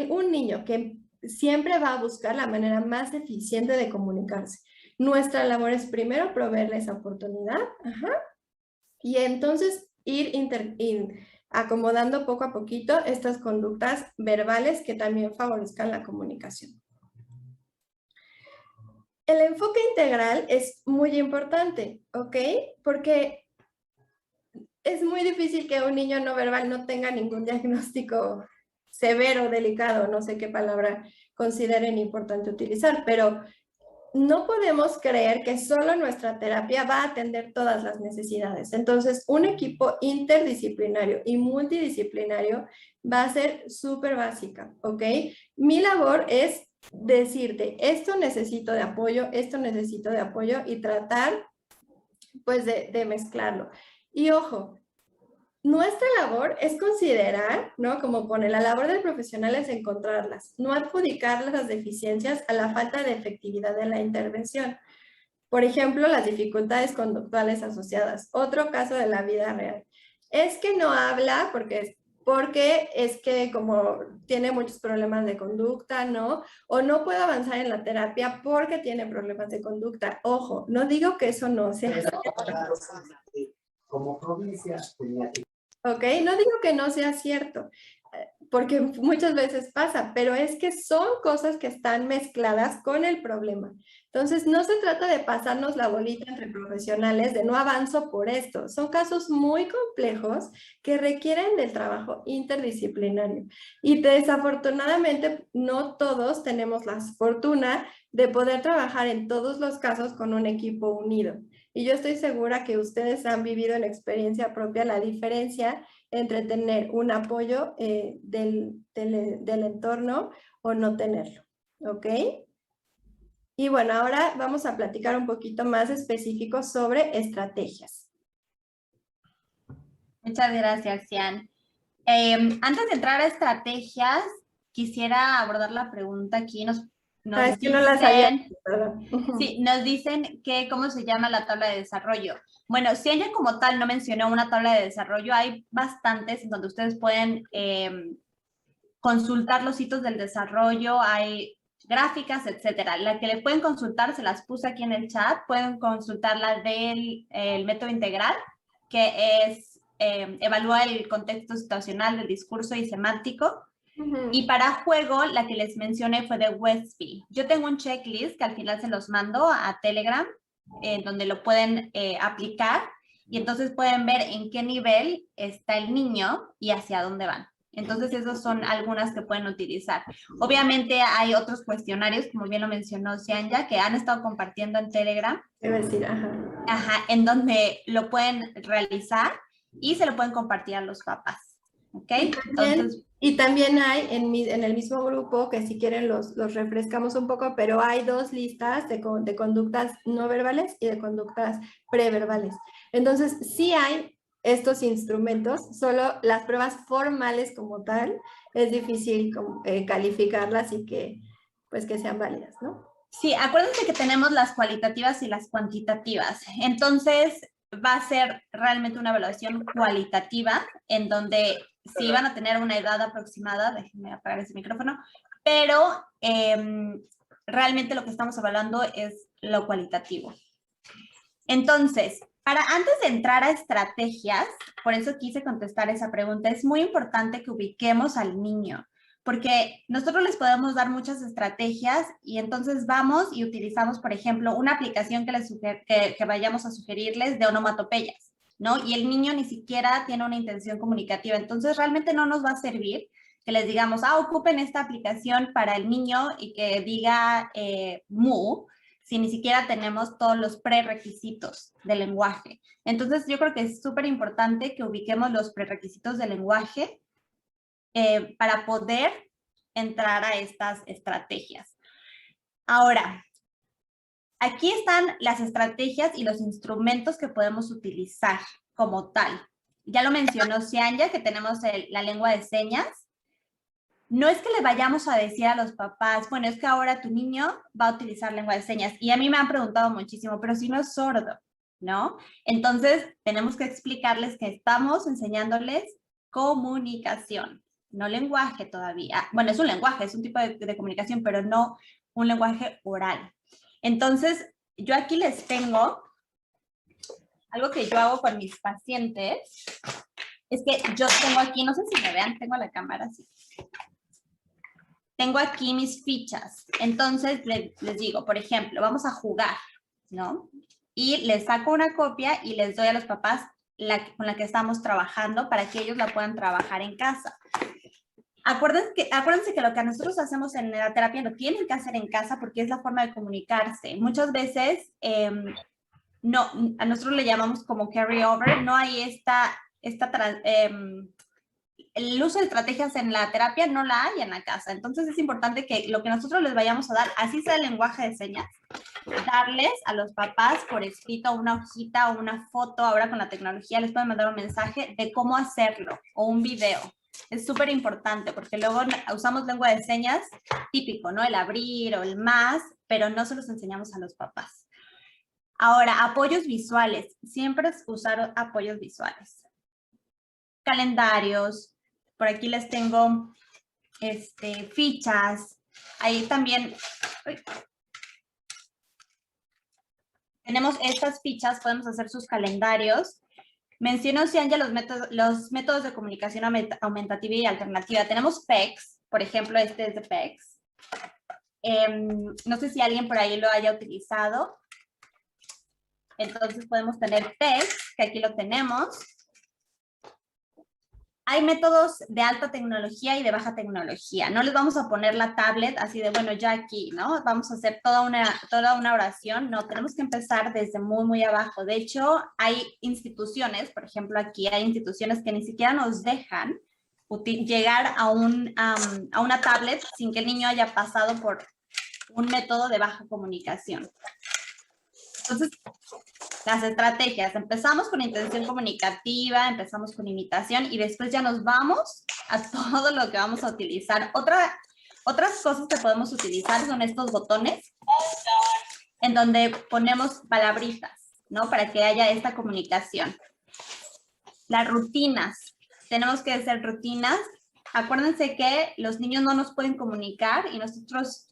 un niño que siempre va a buscar la manera más eficiente de comunicarse. Nuestra labor es primero proveerle esa oportunidad, y entonces ir acomodando poco a poquito estas conductas verbales que también favorezcan la comunicación. El enfoque integral es muy importante, ¿ok? Porque es muy difícil que un niño no verbal no tenga ningún diagnóstico severo, delicado, no sé qué palabra consideren importante utilizar, pero no podemos creer que solo nuestra terapia va a atender todas las necesidades. Entonces, un equipo interdisciplinario y multidisciplinario va a ser súper básica, ¿ok? Mi labor es decirte, esto necesito de apoyo y tratar, pues, de mezclarlo. Y ojo, nuestra labor es considerar, ¿no? Como pone, la labor del profesional es encontrarlas, no adjudicar las deficiencias a la falta de efectividad de la intervención. Por ejemplo, las dificultades conductuales asociadas. Otro caso de la vida real. Es que no habla porque es que como tiene muchos problemas de conducta, ¿no? O no puede avanzar en la terapia porque tiene problemas de conducta. Ojo, no digo que eso no sea como provincia tenía que... ¿ok? No digo que no sea cierto, porque muchas veces pasa, pero es que son cosas que están mezcladas con el problema. Entonces, no se trata de pasarnos la bolita entre profesionales, de no avanzo por esto. Son casos muy complejos que requieren del trabajo interdisciplinario. Y desafortunadamente, no todos tenemos la fortuna de poder trabajar en todos los casos con un equipo unido. Y yo estoy segura que ustedes han vivido en experiencia propia la diferencia entre tener un apoyo del entorno o no tenerlo, ¿ok? Y bueno, ahora vamos a platicar un poquito más específico sobre estrategias. Muchas gracias, Cian. Antes de entrar a estrategias, quisiera abordar la pregunta aquí. Nos Es que no las había... Sí, nos dicen que cómo se llama la tabla de desarrollo. Bueno, si ella como tal no mencionó una tabla de desarrollo, hay bastantes en donde ustedes pueden consultar los hitos del desarrollo, hay gráficas, etcétera. La que le pueden consultar, se las puse aquí en el chat, pueden consultar la del método integral, que es evalúa el contexto situacional del discurso y semántico. Y para juego, la que les mencioné fue de Westby. Yo tengo un checklist que al final se los mando a Telegram, donde lo pueden aplicar y entonces pueden ver en qué nivel está el niño y hacia dónde van. Entonces, esas son algunas que pueden utilizar. Obviamente hay otros cuestionarios, como bien lo mencionó Cianya, que han estado compartiendo en Telegram. Debe decir, ajá. Ajá, en donde lo pueden realizar y se lo pueden compartir a los papás. ¿Ok? Entonces... Y también hay en el mismo grupo, que si quieren los refrescamos un poco, pero hay dos listas de conductas no verbales y de conductas preverbales. Entonces, sí hay estos instrumentos, solo las pruebas formales como tal, es difícil calificarlas y que sean válidas, ¿no? Sí, acuérdense que tenemos las cualitativas y las cuantitativas. Entonces, va a ser realmente una evaluación cualitativa en donde sí van a tener una edad aproximada, déjenme apagar ese micrófono, pero realmente lo que estamos evaluando es lo cualitativo. Entonces, antes de entrar a estrategias, por eso quise contestar esa pregunta, es muy importante que ubiquemos al niño, porque nosotros les podemos dar muchas estrategias y entonces vamos y utilizamos, por ejemplo, una aplicación que vayamos a sugerirles de onomatopeyas, ¿no? Y el niño ni siquiera tiene una intención comunicativa, entonces realmente no nos va a servir que les digamos, ocupen esta aplicación para el niño y que diga mu, si ni siquiera tenemos todos los prerequisitos del lenguaje. Entonces, yo creo que es súper importante que ubiquemos los prerequisitos del lenguaje para poder entrar a estas estrategias. Ahora, aquí están las estrategias y los instrumentos que podemos utilizar como tal. Ya lo mencionó Cianya, que tenemos la lengua de señas. No es que le vayamos a decir a los papás, bueno, es que ahora tu niño va a utilizar lengua de señas. Y a mí me han preguntado muchísimo, pero si no es sordo, ¿no? Entonces, tenemos que explicarles que estamos enseñándoles comunicación, no lenguaje todavía. Bueno, es un lenguaje, es un tipo de comunicación, pero no un lenguaje oral. Entonces, yo aquí les tengo algo que yo hago con mis pacientes. Es que yo tengo aquí, no sé si me vean, tengo la cámara así. Tengo aquí mis fichas. Entonces, les digo, por ejemplo, vamos a jugar, ¿no? Y les saco una copia y les doy a los papás con la que estamos trabajando para que ellos la puedan trabajar en casa. Acuérdense que lo que nosotros hacemos en la terapia lo tienen que hacer en casa porque es la forma de comunicarse. Muchas veces, a nosotros le llamamos como carry over, no hay el uso de estrategias en la terapia no la hay en la casa. Entonces es importante que lo que nosotros les vayamos a dar, así sea el lenguaje de señas, darles a los papás por escrito una hojita o una foto. Ahora con la tecnología les pueden mandar un mensaje de cómo hacerlo o un video. Es súper importante porque luego usamos lengua de señas típico, ¿no? El abrir o el más, pero no se los enseñamos a los papás. Ahora, apoyos visuales. Siempre es usar apoyos visuales. Calendarios. Por aquí les tengo fichas. Ahí también tenemos estas fichas, podemos hacer sus calendarios. Menciono Cianya los métodos de comunicación aumentativa y alternativa. Tenemos PECS, por ejemplo, este es de PECS. No sé si alguien por ahí lo haya utilizado. Entonces podemos tener PECS, que aquí lo tenemos. Hay métodos de alta tecnología y de baja tecnología. No les vamos a poner la tablet así de, bueno, ya aquí, ¿no? Vamos a hacer toda una oración. No, tenemos que empezar desde muy, muy abajo. De hecho, hay instituciones, por ejemplo, aquí hay instituciones que ni siquiera nos dejan llegar a una tablet sin que el niño haya pasado por un método de baja comunicación. Entonces, las estrategias. Empezamos con intención comunicativa, empezamos con imitación y después ya nos vamos a todo lo que vamos a utilizar. Otras cosas que podemos utilizar son estos botones en donde ponemos palabritas, ¿no? Para que haya esta comunicación. Las rutinas. Tenemos que hacer rutinas. Acuérdense que los niños no nos pueden comunicar y nosotros...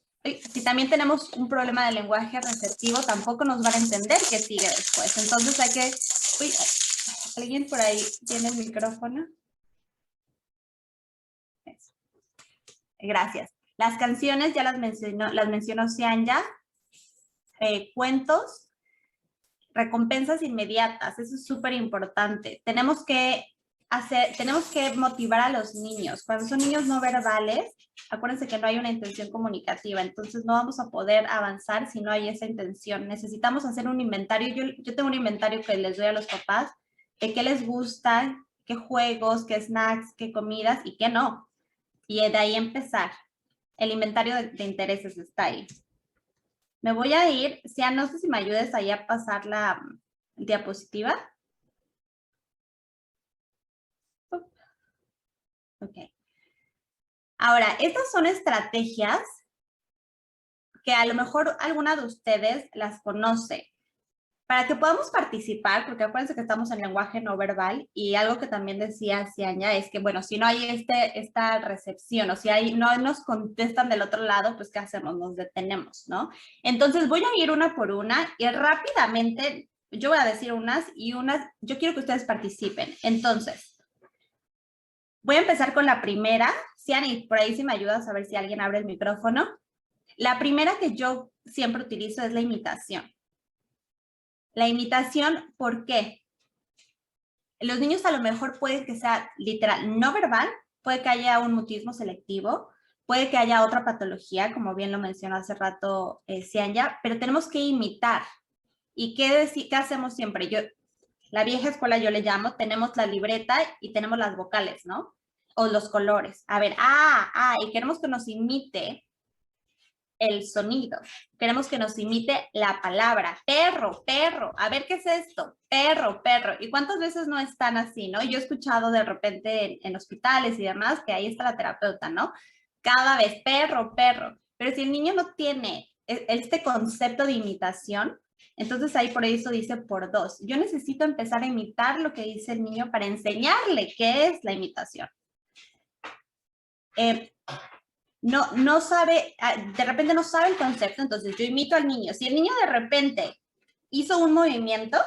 Si también tenemos un problema de lenguaje receptivo, tampoco nos van a entender qué sigue después. Entonces hay que... Uy, ¿alguien por ahí tiene el micrófono? Eso. Gracias. Las canciones ya las mencionó Cianya. Cuentos, recompensas inmediatas. Eso es súper importante. Tenemos que motivar a los niños. Cuando son niños no verbales, acuérdense que no hay una intención comunicativa, entonces no vamos a poder avanzar si no hay esa intención. Necesitamos hacer un inventario. Yo tengo un inventario que les doy a los papás de qué les gusta, qué juegos, qué snacks, qué comidas y qué no. Y de ahí empezar. El inventario de intereses está ahí. Me voy a ir. Cia, no sé si me ayudes ahí a pasar la diapositiva. Ok. Ahora, estas son estrategias que a lo mejor alguna de ustedes las conoce. Para que podamos participar, porque acuérdense que estamos en lenguaje no verbal y algo que también decía Cianya es que, bueno, si no hay esta recepción o si no nos contestan del otro lado, pues ¿qué hacemos? Nos detenemos, ¿no? Entonces voy a ir una por una y rápidamente yo voy a decir unas y yo quiero que ustedes participen. Entonces, voy a empezar con la primera. Ciany, por ahí si me ayudas a ver si alguien abre el micrófono. La primera que yo siempre utilizo es la imitación. La imitación, ¿por qué? Los niños a lo mejor puede que sea literal no verbal, puede que haya un mutismo selectivo, puede que haya otra patología, como bien lo mencionó hace rato Cianya, pero tenemos que imitar. ¿Y qué hacemos siempre? La vieja escuela yo le llamo, tenemos la libreta y tenemos las vocales, ¿no? O los colores. A ver, y queremos que nos imite el sonido. Queremos que nos imite la palabra. Perro, perro. A ver, ¿qué es esto? Perro, perro. ¿Y cuántas veces no están así, no? Yo he escuchado de repente en hospitales y demás que ahí está la terapeuta, ¿no? Cada vez, perro, perro. Pero si el niño no tiene este concepto de imitación, entonces ahí por eso dice por dos. Yo necesito empezar a imitar lo que dice el niño para enseñarle qué es la imitación. No sabe, de repente no sabe el concepto, entonces yo imito al niño. Si el niño de repente hizo un movimiento,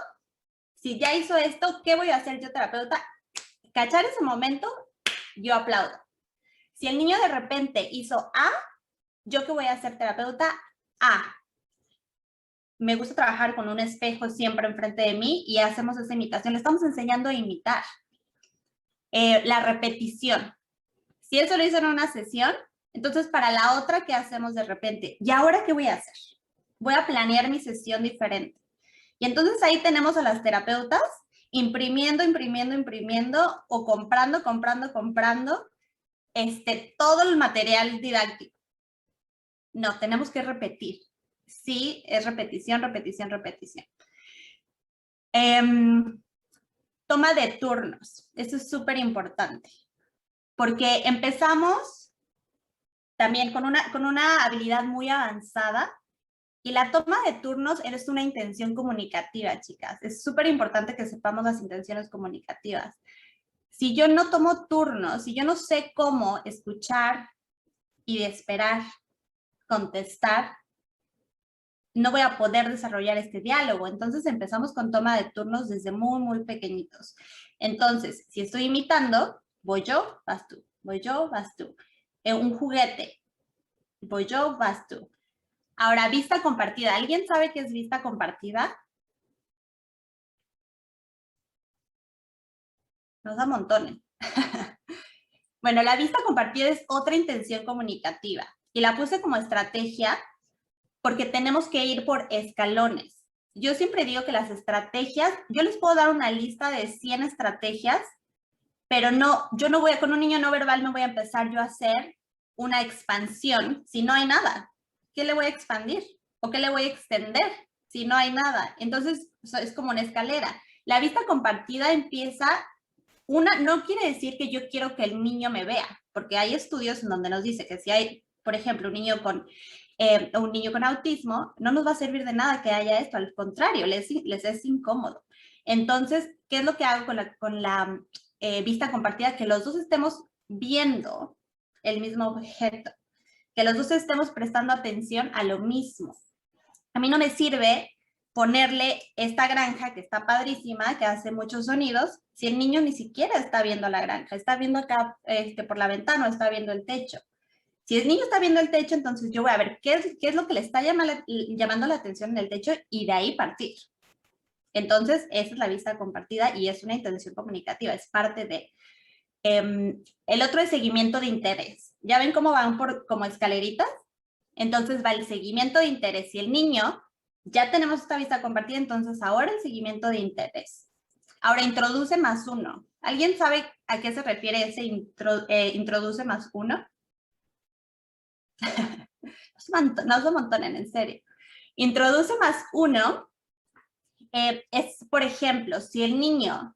si ya hizo esto, ¿qué voy a hacer yo, terapeuta? Cachar ese momento, yo aplaudo. Si el niño de repente hizo A, ¿yo qué voy a hacer, terapeuta? A. Me gusta trabajar con un espejo siempre enfrente de mí y hacemos esa imitación. Le estamos enseñando a imitar. La repetición. Si eso lo hizo en una sesión, entonces para la otra, ¿qué hacemos de repente? ¿Y ahora qué voy a hacer? Voy a planear mi sesión diferente. Y entonces ahí tenemos a las terapeutas imprimiendo o comprando todo el material didáctico. No, tenemos que repetir. sí es repetición, repetición, repetición. Toma de turnos. Eso es súper importante. Porque empezamos también con una habilidad muy avanzada. Y la toma de turnos es una intención comunicativa, chicas. Es súper importante que sepamos las intenciones comunicativas. Si yo no tomo turnos, si yo no sé cómo escuchar y esperar, contestar, no voy a poder desarrollar este diálogo. Entonces empezamos con toma de turnos desde muy, muy pequeñitos. Entonces, si estoy imitando, voy yo, vas tú. Voy yo, vas tú. Un juguete, voy yo, vas tú. Ahora, vista compartida. ¿Alguien sabe qué es vista compartida? Nos da montones. Bueno, la vista compartida es otra intención comunicativa. Y la puse como estrategia porque tenemos que ir por escalones. Yo siempre digo que las estrategias, yo les puedo dar una lista de 100 estrategias, pero no, yo no voy a, con un niño no verbal no voy a empezar yo a hacer una expansión si no hay nada. ¿Qué le voy a expandir? ¿O qué le voy a extender si no hay nada? Entonces, es como una escalera. La vista compartida empieza, no quiere decir que yo quiero que el niño me vea, porque hay estudios en donde nos dice que si hay, por ejemplo, un niño con autismo, no nos va a servir de nada que haya esto, al contrario, les es incómodo. Entonces, ¿qué es lo que hago con la vista compartida? Que los dos estemos viendo el mismo objeto, que los dos estemos prestando atención a lo mismo. A mí no me sirve ponerle esta granja que está padrísima, que hace muchos sonidos, si el niño ni siquiera está viendo la granja, está viendo acá por la ventana o está viendo el techo. Si el niño está viendo el techo, entonces yo voy a ver qué es lo que le está llamando la atención en el techo y de ahí partir. Entonces, esa es la vista compartida y es una intención comunicativa, es parte de... el otro es seguimiento de interés. ¿Ya ven cómo van como escaleritas? Entonces va el seguimiento de interés. Si el niño, ya tenemos esta vista compartida, entonces ahora el seguimiento de interés. Ahora introduce más uno. ¿Alguien sabe a qué se refiere ese introduce más uno? Nos amontonan, en serio. Introduce más uno es, por ejemplo, si el niño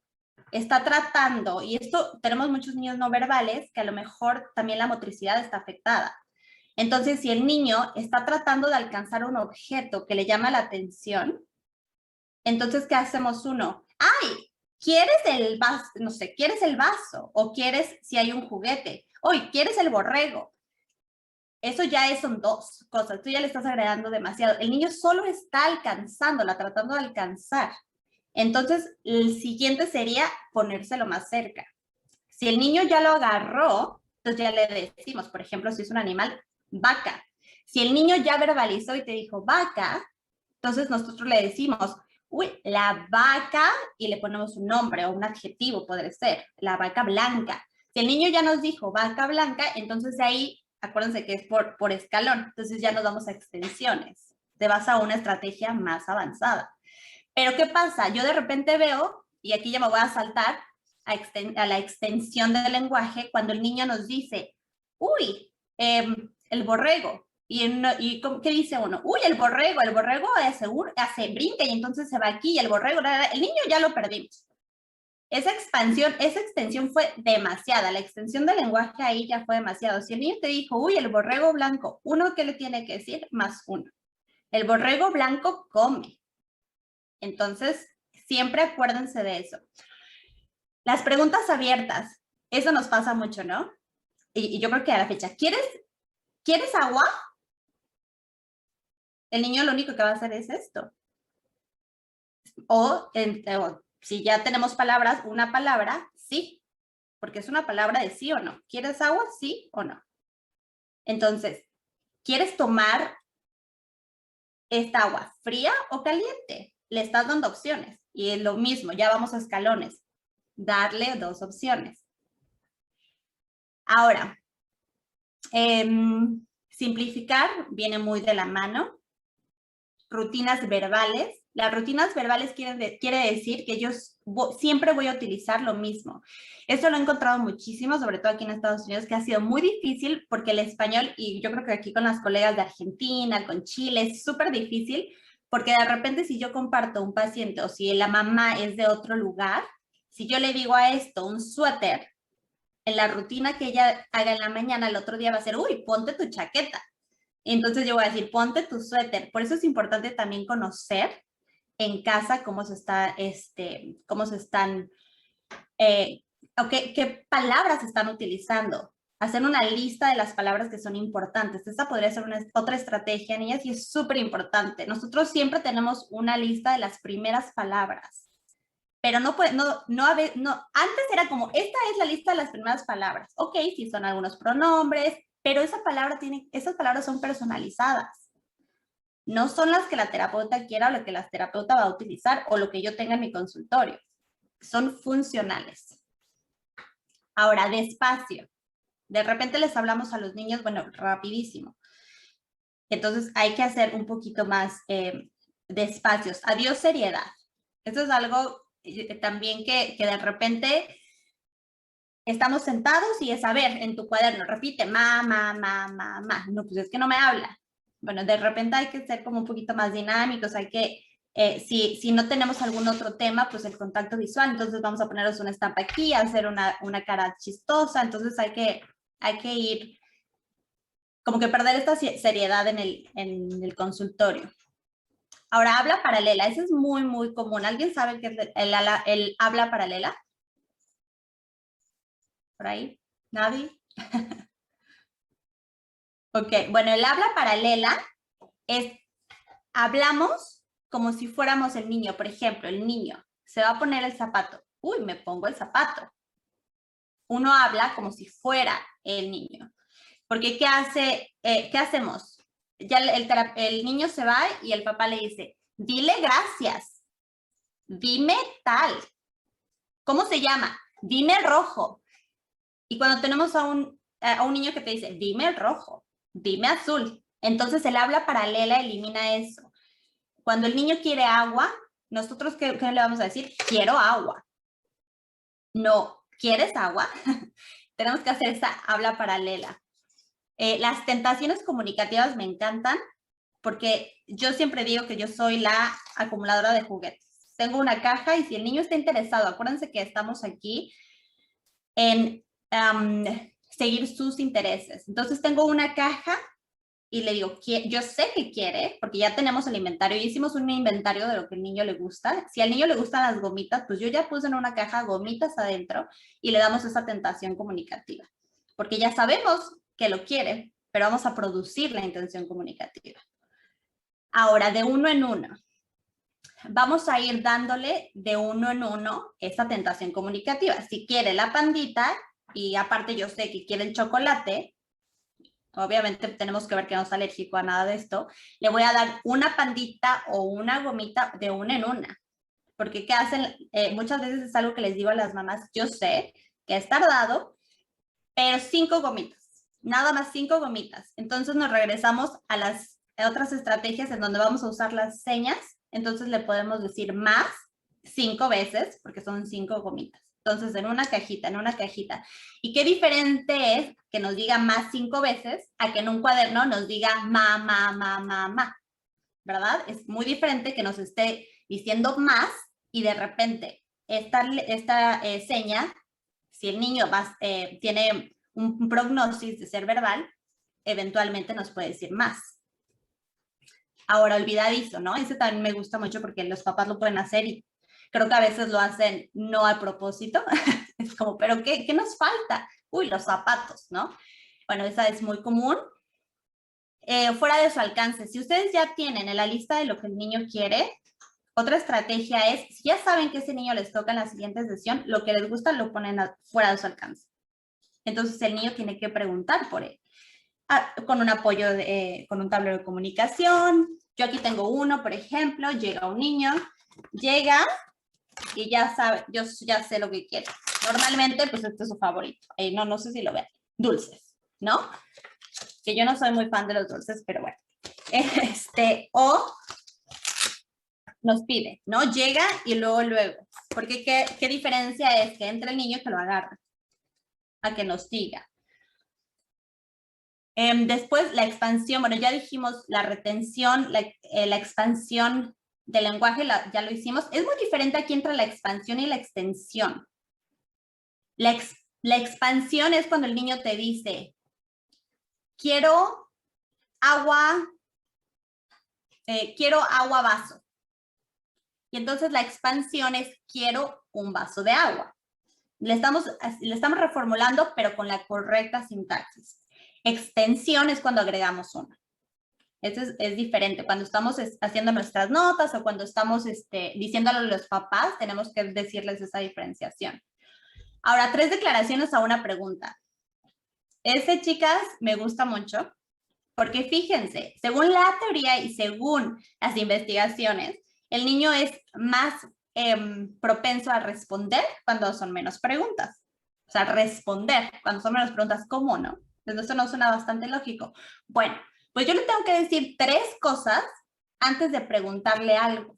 está tratando, y esto tenemos muchos niños no verbales, que a lo mejor también la motricidad está afectada. Entonces, si el niño está tratando de alcanzar un objeto que le llama la atención, entonces, ¿qué hacemos uno? ¡Ay! ¿Quieres el vaso? No sé, ¿quieres el vaso? O quieres, si hay un juguete. ¡Oye! ¿Quieres el borrego? Eso ya son dos cosas. Tú ya le estás agregando demasiado. El niño solo está alcanzándola, tratando de alcanzar. Entonces, el siguiente sería ponérselo más cerca. Si el niño ya lo agarró, entonces ya le decimos, por ejemplo, si es un animal, vaca. Si el niño ya verbalizó y te dijo vaca, entonces nosotros le decimos, uy, la vaca, y le ponemos un nombre o un adjetivo, podría ser, la vaca blanca. Si el niño ya nos dijo vaca blanca, entonces de ahí, acuérdense que es por escalón, entonces ya nos vamos a extensiones. Te vas a una estrategia más avanzada. Pero ¿qué pasa? Yo de repente veo, y aquí ya me voy a saltar a la extensión del lenguaje, cuando el niño nos dice, uy, el borrego. ¿Y qué dice uno? Uy, el borrego hace brinca y entonces se va aquí y el borrego, el niño ya lo perdimos. Esa extensión fue demasiada. La extensión del lenguaje ahí ya fue demasiado. Si el niño te dijo, uy, el borrego blanco, uno, ¿qué le tiene que decir? Más uno. El borrego blanco come. Entonces, siempre acuérdense de eso. Las preguntas abiertas, eso nos pasa mucho, ¿no? Y yo creo que a la fecha, ¿quieres agua? El niño lo único que va a hacer es esto. O si ya tenemos palabras, una palabra, sí, porque es una palabra de sí o no. ¿Quieres agua? Sí o no. Entonces, ¿quieres tomar esta agua fría o caliente? Le estás dando opciones. Y es lo mismo, ya vamos a escalones. Darle dos opciones. Ahora, simplificar viene muy de la mano rutinas verbales. Las rutinas verbales quiere decir que yo siempre voy a utilizar lo mismo. Eso lo he encontrado muchísimo, sobre todo aquí en Estados Unidos, que ha sido muy difícil porque el español, y yo creo que aquí con las colegas de Argentina, con Chile, es súper difícil porque de repente si yo comparto un paciente o si la mamá es de otro lugar, si yo le digo a esto un suéter, en la rutina que ella haga en la mañana, el otro día va a ser, uy, ponte tu chaqueta. Entonces yo voy a decir, ponte tu suéter. Por eso es importante también conocer en casa cómo se están, o qué palabras están utilizando. Hacer una lista de las palabras que son importantes. Esta podría ser otra estrategia, niñas, y es súper importante. Nosotros siempre tenemos una lista de las primeras palabras. Pero antes era como, esta es la lista de las primeras palabras. Ok, sí son algunos pronombres, pero esas palabras son personalizadas. No son las que la terapeuta quiera o lo que la terapeuta va a utilizar o lo que yo tenga en mi consultorio. Son funcionales. Ahora, despacio. De repente les hablamos a los niños, bueno, rapidísimo. Entonces hay que hacer un poquito más despacios. Adiós, seriedad. Esto es algo también que de repente estamos sentados y es, a ver, en tu cuaderno, repite, ma. No, pues es que no me habla. Bueno, de repente hay que ser como un poquito más dinámicos, hay que, si no tenemos algún otro tema, pues el contacto visual, entonces vamos a ponernos una estampa aquí, hacer una cara chistosa, entonces hay que ir, como que perder esta seriedad en el consultorio. Ahora, habla paralela, eso es muy, muy común. ¿Alguien sabe qué es el habla paralela? ¿Por ahí? ¿Nadie? Ok, bueno, el habla paralela es, hablamos como si fuéramos el niño. Por ejemplo, el niño se va a poner el zapato. Uy, me pongo el zapato. Uno habla como si fuera el niño. Porque, ¿qué hacemos? Ya el niño se va y el papá le dice, dile gracias, dime tal. ¿Cómo se llama? Dime rojo. Y cuando tenemos a un niño que te dice, dime rojo, dime azul, entonces el habla paralela elimina eso. Cuando el niño quiere agua, nosotros, ¿qué le vamos a decir? Quiero agua. No, ¿quieres agua? Tenemos que hacer esa habla paralela. Las tentaciones comunicativas me encantan porque yo siempre digo que yo soy la acumuladora de juguetes. Tengo una caja y si el niño está interesado, acuérdense que estamos aquí en seguir sus intereses. Entonces tengo una caja y le digo, yo sé que quiere, porque ya tenemos el inventario, y hicimos un inventario de lo que al niño le gusta. Si al niño le gustan las gomitas, pues yo ya puse en una caja gomitas adentro y le damos esa tentación comunicativa. Porque ya sabemos que lo quiere, pero vamos a producir la intención comunicativa. Ahora, de uno en uno. Vamos a ir dándole de uno en uno esa tentación comunicativa. Si quiere la pandita, y aparte yo sé que quiere el chocolate, obviamente tenemos que ver que no es alérgico a nada de esto, le voy a dar una pandita o una gomita de una en una. Porque ¿qué hacen? Muchas veces es algo que les digo a las mamás, yo sé que es tardado, pero 5 gomitas, nada más 5 gomitas. Entonces nos regresamos a las otras estrategias en donde vamos a usar las señas. Entonces le podemos decir más 5 veces, porque son 5 gomitas. Entonces, en una cajita. ¿Y qué diferente es que nos diga más 5 veces a que en un cuaderno nos diga ma? ¿Verdad? Es muy diferente que nos esté diciendo más y de repente esta seña, si el niño tiene un prognosis de ser verbal, eventualmente nos puede decir más. Ahora, olvidadizo, ¿no? Ese también me gusta mucho porque los papás lo pueden hacer y creo que a veces lo hacen no a propósito. Es como, ¿pero qué nos falta? Uy, los zapatos, ¿no? Bueno, esa es muy común. Fuera de su alcance. Si ustedes ya tienen en la lista de lo que el niño quiere, otra estrategia es, si ya saben que ese niño les toca en la siguiente sesión, lo que les gusta lo ponen fuera de su alcance. Entonces el niño tiene que preguntar por él. Con un apoyo, con un tablero de comunicación. Yo aquí tengo uno, por ejemplo, llega un niño, llega y ya sabe, yo ya sé lo que quiere. Normalmente, pues este es su favorito. No sé si lo ven. Dulces, ¿no? Que yo no soy muy fan de los dulces, pero bueno. O nos pide, ¿no? Llega y luego. Porque ¿qué diferencia es que entre el niño que lo agarre a que nos diga? Después, la expansión, bueno, ya dijimos la retención, la expansión del lenguaje, ya lo hicimos. Es muy diferente aquí entre la expansión y la extensión. La expansión es cuando el niño te dice, quiero agua vaso. Y entonces la expansión es, quiero un vaso de agua. Le estamos reformulando, pero con la correcta sintaxis. Extensión es cuando agregamos una. Eso es diferente. Cuando estamos haciendo nuestras notas o cuando estamos diciéndolo a los papás, tenemos que decirles esa diferenciación. Ahora, 3 declaraciones a una pregunta. Chicas, me gusta mucho porque fíjense, según la teoría y según las investigaciones, el niño es más propenso a responder cuando son menos preguntas. O sea, responder cuando son menos preguntas, ¿cómo no? Entonces, eso nos suena bastante lógico. Bueno, pues yo le tengo que decir 3 cosas antes de preguntarle algo.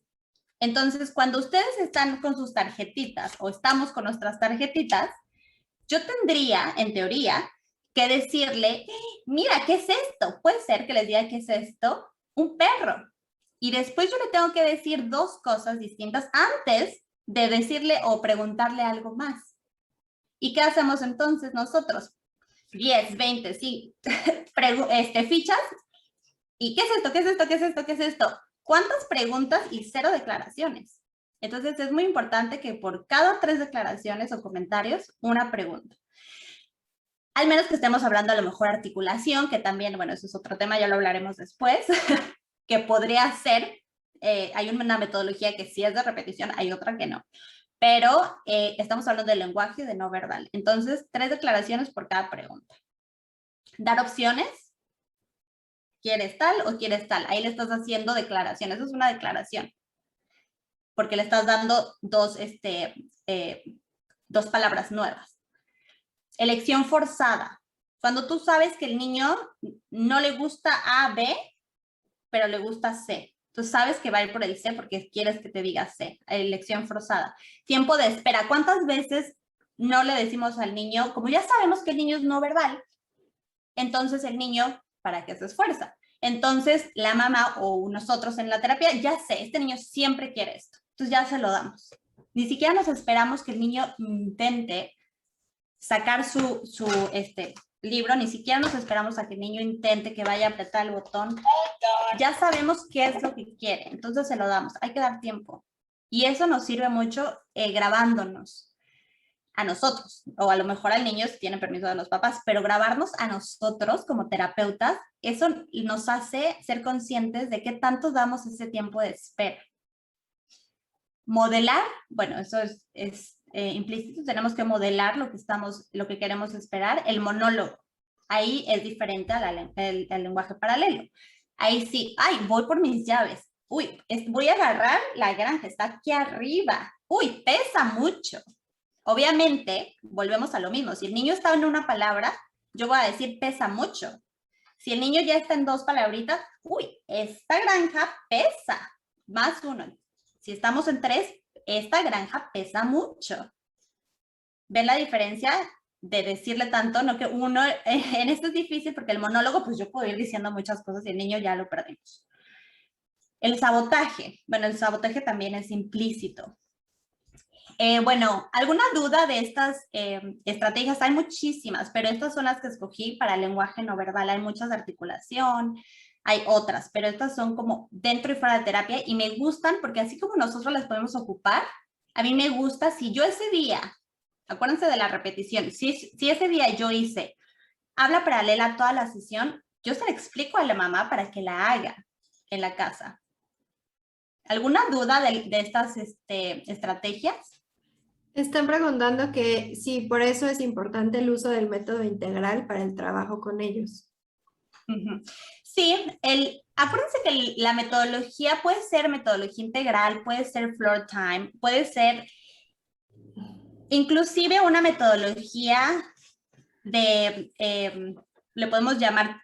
Entonces, cuando ustedes están con sus tarjetitas o estamos con nuestras tarjetitas, yo tendría, en teoría, que decirle, mira, ¿qué es esto? Puede ser que les diga, ¿qué es esto? Un perro. Y después yo le tengo que decir 2 cosas distintas antes de decirle o preguntarle algo más. ¿Y qué hacemos entonces nosotros? 10, 20, sí, fichas. ¿Y qué es esto? ¿Qué es esto? ¿Qué es esto? ¿Qué es esto? ¿Cuántas preguntas y 0 declaraciones? Entonces es muy importante que por cada 3 declaraciones o comentarios, una pregunta. Al menos que estemos hablando a lo mejor articulación, que también, bueno, eso es otro tema, ya lo hablaremos después, que podría ser, hay una metodología que sí es de repetición, hay otra que no. Pero estamos hablando del lenguaje de no verbal. Entonces, 3 declaraciones por cada pregunta. Dar opciones. ¿Quieres tal o quieres tal? Ahí le estás haciendo declaración. Eso es una declaración. Porque le estás dando 2 palabras nuevas. Elección forzada. Cuando tú sabes que el niño no le gusta A, B, pero le gusta C. Tú sabes que va a ir por el C porque quieres que te diga C. Elección forzada. Tiempo de espera. ¿Cuántas veces no le decimos al niño, como ya sabemos que el niño es no verbal, entonces el niño, ¿para qué se esfuerza? Entonces la mamá o nosotros en la terapia, ya sé, este niño siempre quiere esto. Entonces ya se lo damos. Ni siquiera nos esperamos que el niño intente sacar su libro, ni siquiera nos esperamos a que el niño intente que vaya a apretar el botón. Ya sabemos qué es lo que quiere, entonces se lo damos. Hay que dar tiempo. Y eso nos sirve mucho grabándonos a nosotros, o a lo mejor al niño si tiene permiso de los papás, pero grabarnos a nosotros como terapeutas, eso nos hace ser conscientes de qué tanto damos ese tiempo de espera. Modelar, bueno, eso es implícito, tenemos que modelar lo que queremos esperar. El monólogo, ahí es diferente al lenguaje paralelo. Ahí sí, ay, voy por mis llaves. Uy, voy a agarrar la granja, está aquí arriba. Uy, pesa mucho. Obviamente, volvemos a lo mismo. Si el niño está en una palabra, yo voy a decir pesa mucho. Si el niño ya está en 2 palabritas, uy, esta granja pesa. Más 1. Si estamos en 3, esta granja pesa mucho. ¿Ven la diferencia de decirle tanto? No que uno, en esto es difícil porque el monólogo, pues yo puedo ir diciendo muchas cosas y el niño ya lo perdimos. El sabotaje. Bueno, el sabotaje también es implícito. Bueno, ¿alguna duda de estas estrategias? Hay muchísimas, pero estas son las que escogí para el lenguaje no verbal. Hay muchas de articulación, hay otras, pero estas son como dentro y fuera de terapia y me gustan porque así como nosotros las podemos ocupar, a mí me gusta si yo ese día, acuérdense de la repetición, si ese día yo hice habla paralela toda la sesión, yo se la explico a la mamá para que la haga en la casa. ¿Alguna duda de estas estrategias? Están preguntando que sí, por eso es importante el uso del método integral para el trabajo con ellos. Sí, acuérdense que la metodología puede ser metodología integral, puede ser floor time, puede ser inclusive una metodología de, le podemos llamar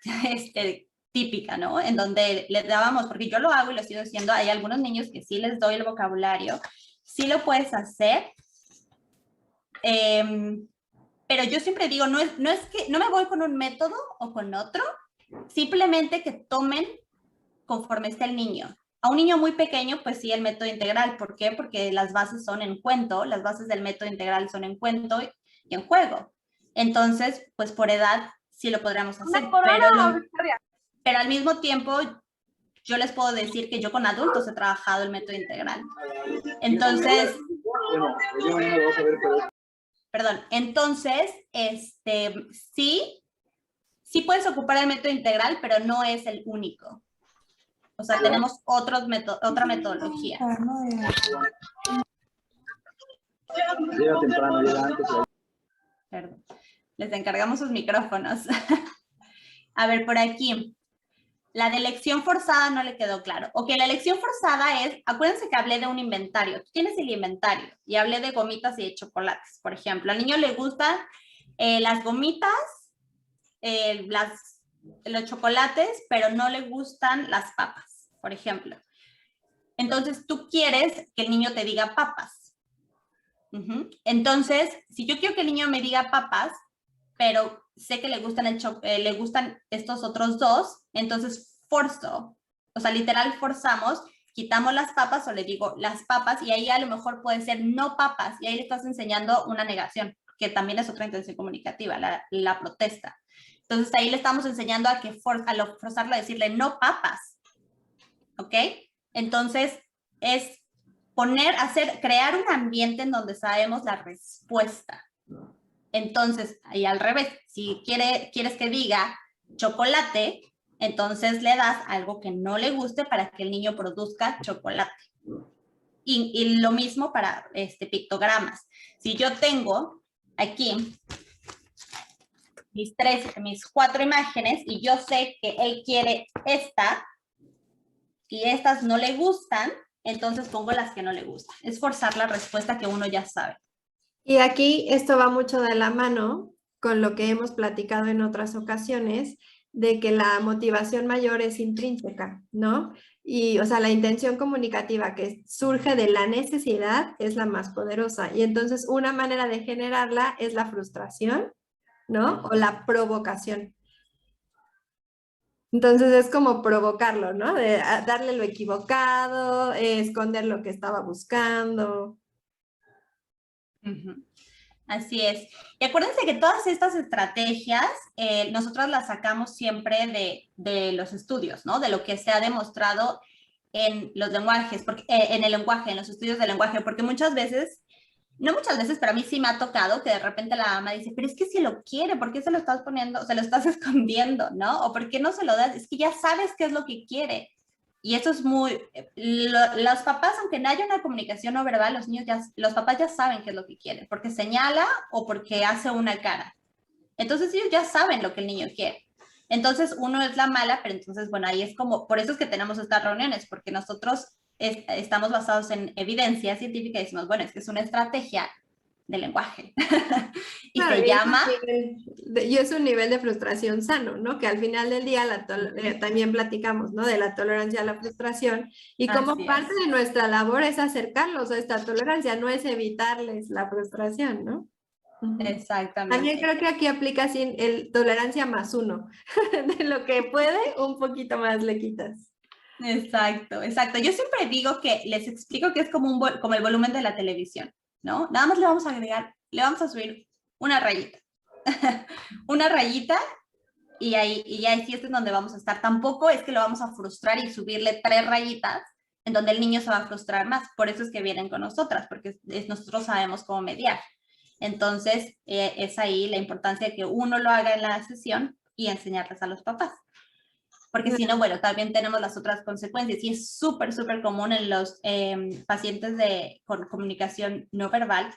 típica, ¿no? En donde les dábamos, porque yo lo hago y lo sigo haciendo, hay algunos niños que sí les doy el vocabulario, sí lo puedes hacer, pero yo siempre digo, no es que no me voy con un método o con otro, simplemente que tomen conforme está el niño. A un niño muy pequeño, pues sí, el método integral. ¿Por qué? Porque las bases son en cuento, las bases del método integral son en cuento y en juego. Entonces, pues por edad sí lo podríamos hacer, pero al mismo tiempo yo les puedo decir que yo con adultos he trabajado el método integral. Entonces, perdón, entonces, sí puedes ocupar el método integral, pero no es el único. O sea, tenemos otra metodología. Llega temprano, llega antes. Perdón. Les encargamos sus micrófonos. A ver, por aquí. La de elección forzada no le quedó claro. Ok, la elección forzada es, acuérdense que hablé de un inventario. Tú tienes el inventario y hablé de gomitas y de chocolates, por ejemplo. Al niño le gustan las gomitas, los chocolates, pero no le gustan las papas, por ejemplo. Entonces, tú quieres que el niño te diga papas. Entonces, si yo quiero que el niño me diga papas, pero sé que le gustan estos otros dos, entonces forzo, o sea, literal forzamos, quitamos las papas o le digo las papas y ahí a lo mejor puede ser no papas y ahí le estás enseñando una negación, que también es otra intención comunicativa, la protesta. Entonces ahí le estamos enseñando a forzarlo a decirle no papas, ¿ok? Entonces es crear un ambiente en donde sabemos la respuesta. Entonces, ahí al revés, si quieres que diga chocolate, entonces le das algo que no le guste para que el niño produzca chocolate. Y lo mismo para pictogramas. Si yo tengo aquí mis 4 imágenes y yo sé que él quiere esta y estas no le gustan, entonces pongo las que no le gustan. Es forzar la respuesta que uno ya sabe. Y aquí esto va mucho de la mano con lo que hemos platicado en otras ocasiones, de que la motivación mayor es intrínseca, ¿no? Y, o sea, la intención comunicativa que surge de la necesidad es la más poderosa. Y entonces una manera de generarla es la frustración, ¿no? O la provocación. Entonces es como provocarlo, ¿no? De darle lo equivocado, esconder lo que estaba buscando. Así es. Y acuérdense que todas estas estrategias nosotros las sacamos siempre de los estudios, ¿no? De lo que se ha demostrado en los lenguajes, en el lenguaje, en los estudios del lenguaje, porque muchas veces, no muchas veces, pero a mí sí me ha tocado que de repente la mamá dice, pero es que si lo quiere, ¿por qué se lo estás poniendo, se lo estás escondiendo, ¿no? O ¿por qué no se lo das? Es que ya sabes qué es lo que quiere. Y eso es los papás, aunque no haya una comunicación no verbal, los papás ya saben qué es lo que quieren, porque señala o porque hace una cara. Entonces ellos ya saben lo que el niño quiere. Entonces uno es la mala, pero entonces, bueno, ahí es como, por eso es que tenemos estas reuniones, porque nosotros estamos basados en evidencia científica y decimos, bueno, es que es una estrategia de lenguaje. Y claro, se llama... Y es un nivel de frustración sano, ¿no? Que al final del día también platicamos, ¿no? De la tolerancia a la frustración y como parte de nuestra labor es acercarlos a esta tolerancia, no es evitarles la frustración, ¿no? Exactamente. También creo que aquí aplica así el tolerancia +1. De lo que puede, un poquito más le quitas. Exacto, exacto. Yo siempre digo que les explico que es como el volumen de la televisión, ¿no? Nada más le vamos a subir una rayita. Una rayita y ahí sí es donde vamos a estar. Tampoco es que lo vamos a frustrar y subirle 3 rayitas en donde el niño se va a frustrar más. Por eso es que vienen con nosotras, porque nosotros sabemos cómo mediar. Entonces, es ahí la importancia de que uno lo haga en la sesión y enseñarles a los papás. Porque si no, bueno, también tenemos las otras consecuencias y es súper, súper común en los pacientes con comunicación no verbal.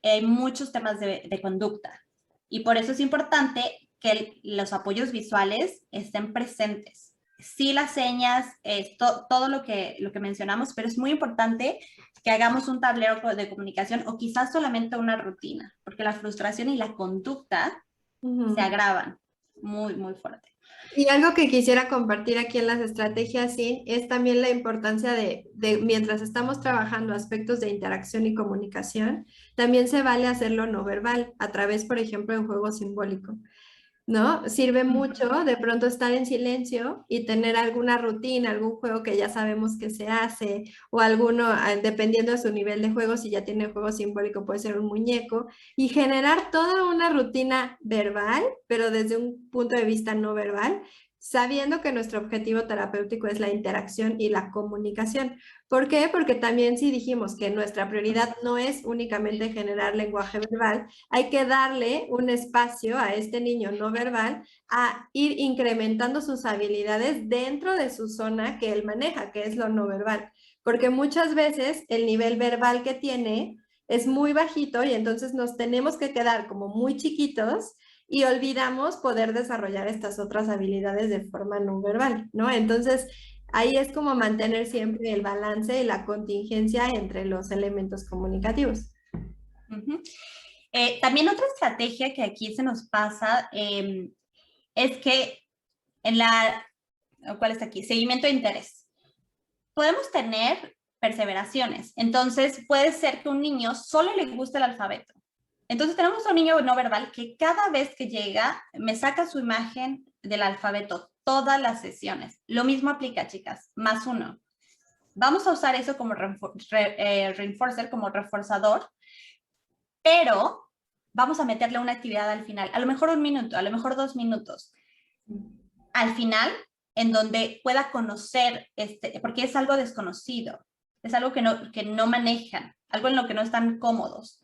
Hay muchos temas de conducta y por eso es importante que los apoyos visuales estén presentes. Sí, las señas, todo lo que mencionamos, pero es muy importante que hagamos un tablero de comunicación o quizás solamente una rutina, porque la frustración y la conducta se agravan muy, muy fuerte. Y algo que quisiera compartir aquí en las estrategias SIN es también la importancia de mientras estamos trabajando aspectos de interacción y comunicación, también se vale hacerlo no verbal, a través, por ejemplo, de juego simbólico. ¿No? Sirve mucho de pronto estar en silencio y tener alguna rutina, algún juego que ya sabemos que se hace, o alguno, dependiendo de su nivel de juego, si ya tiene juego simbólico, puede ser un muñeco, y generar toda una rutina verbal, pero desde un punto de vista no verbal, sabiendo que nuestro objetivo terapéutico es la interacción y la comunicación. ¿Por qué? Porque también si dijimos que nuestra prioridad no es únicamente generar lenguaje verbal, hay que darle un espacio a este niño no verbal a ir incrementando sus habilidades dentro de su zona que él maneja, que es lo no verbal. Porque muchas veces el nivel verbal que tiene es muy bajito y entonces nos tenemos que quedar como muy chiquitos y olvidamos poder desarrollar estas otras habilidades de forma no verbal, ¿no? Entonces, ahí es como mantener siempre el balance y la contingencia entre los elementos comunicativos. También otra estrategia que aquí se nos pasa es que en la, ¿cuál está aquí? Seguimiento de interés. Podemos tener perseveraciones. Entonces, puede ser que un niño solo le guste el alfabeto. Entonces, tenemos a un niño no verbal que cada vez que llega me saca su imagen del alfabeto todas las sesiones. Lo mismo aplica, chicas, +1. Vamos a usar eso como reinforcer, como reforzador, pero vamos a meterle una actividad al final, a lo mejor 1 minuto, a lo mejor 2 minutos. Al final, en donde pueda conocer, porque es algo desconocido, es algo que no manejan, algo en lo que no están cómodos.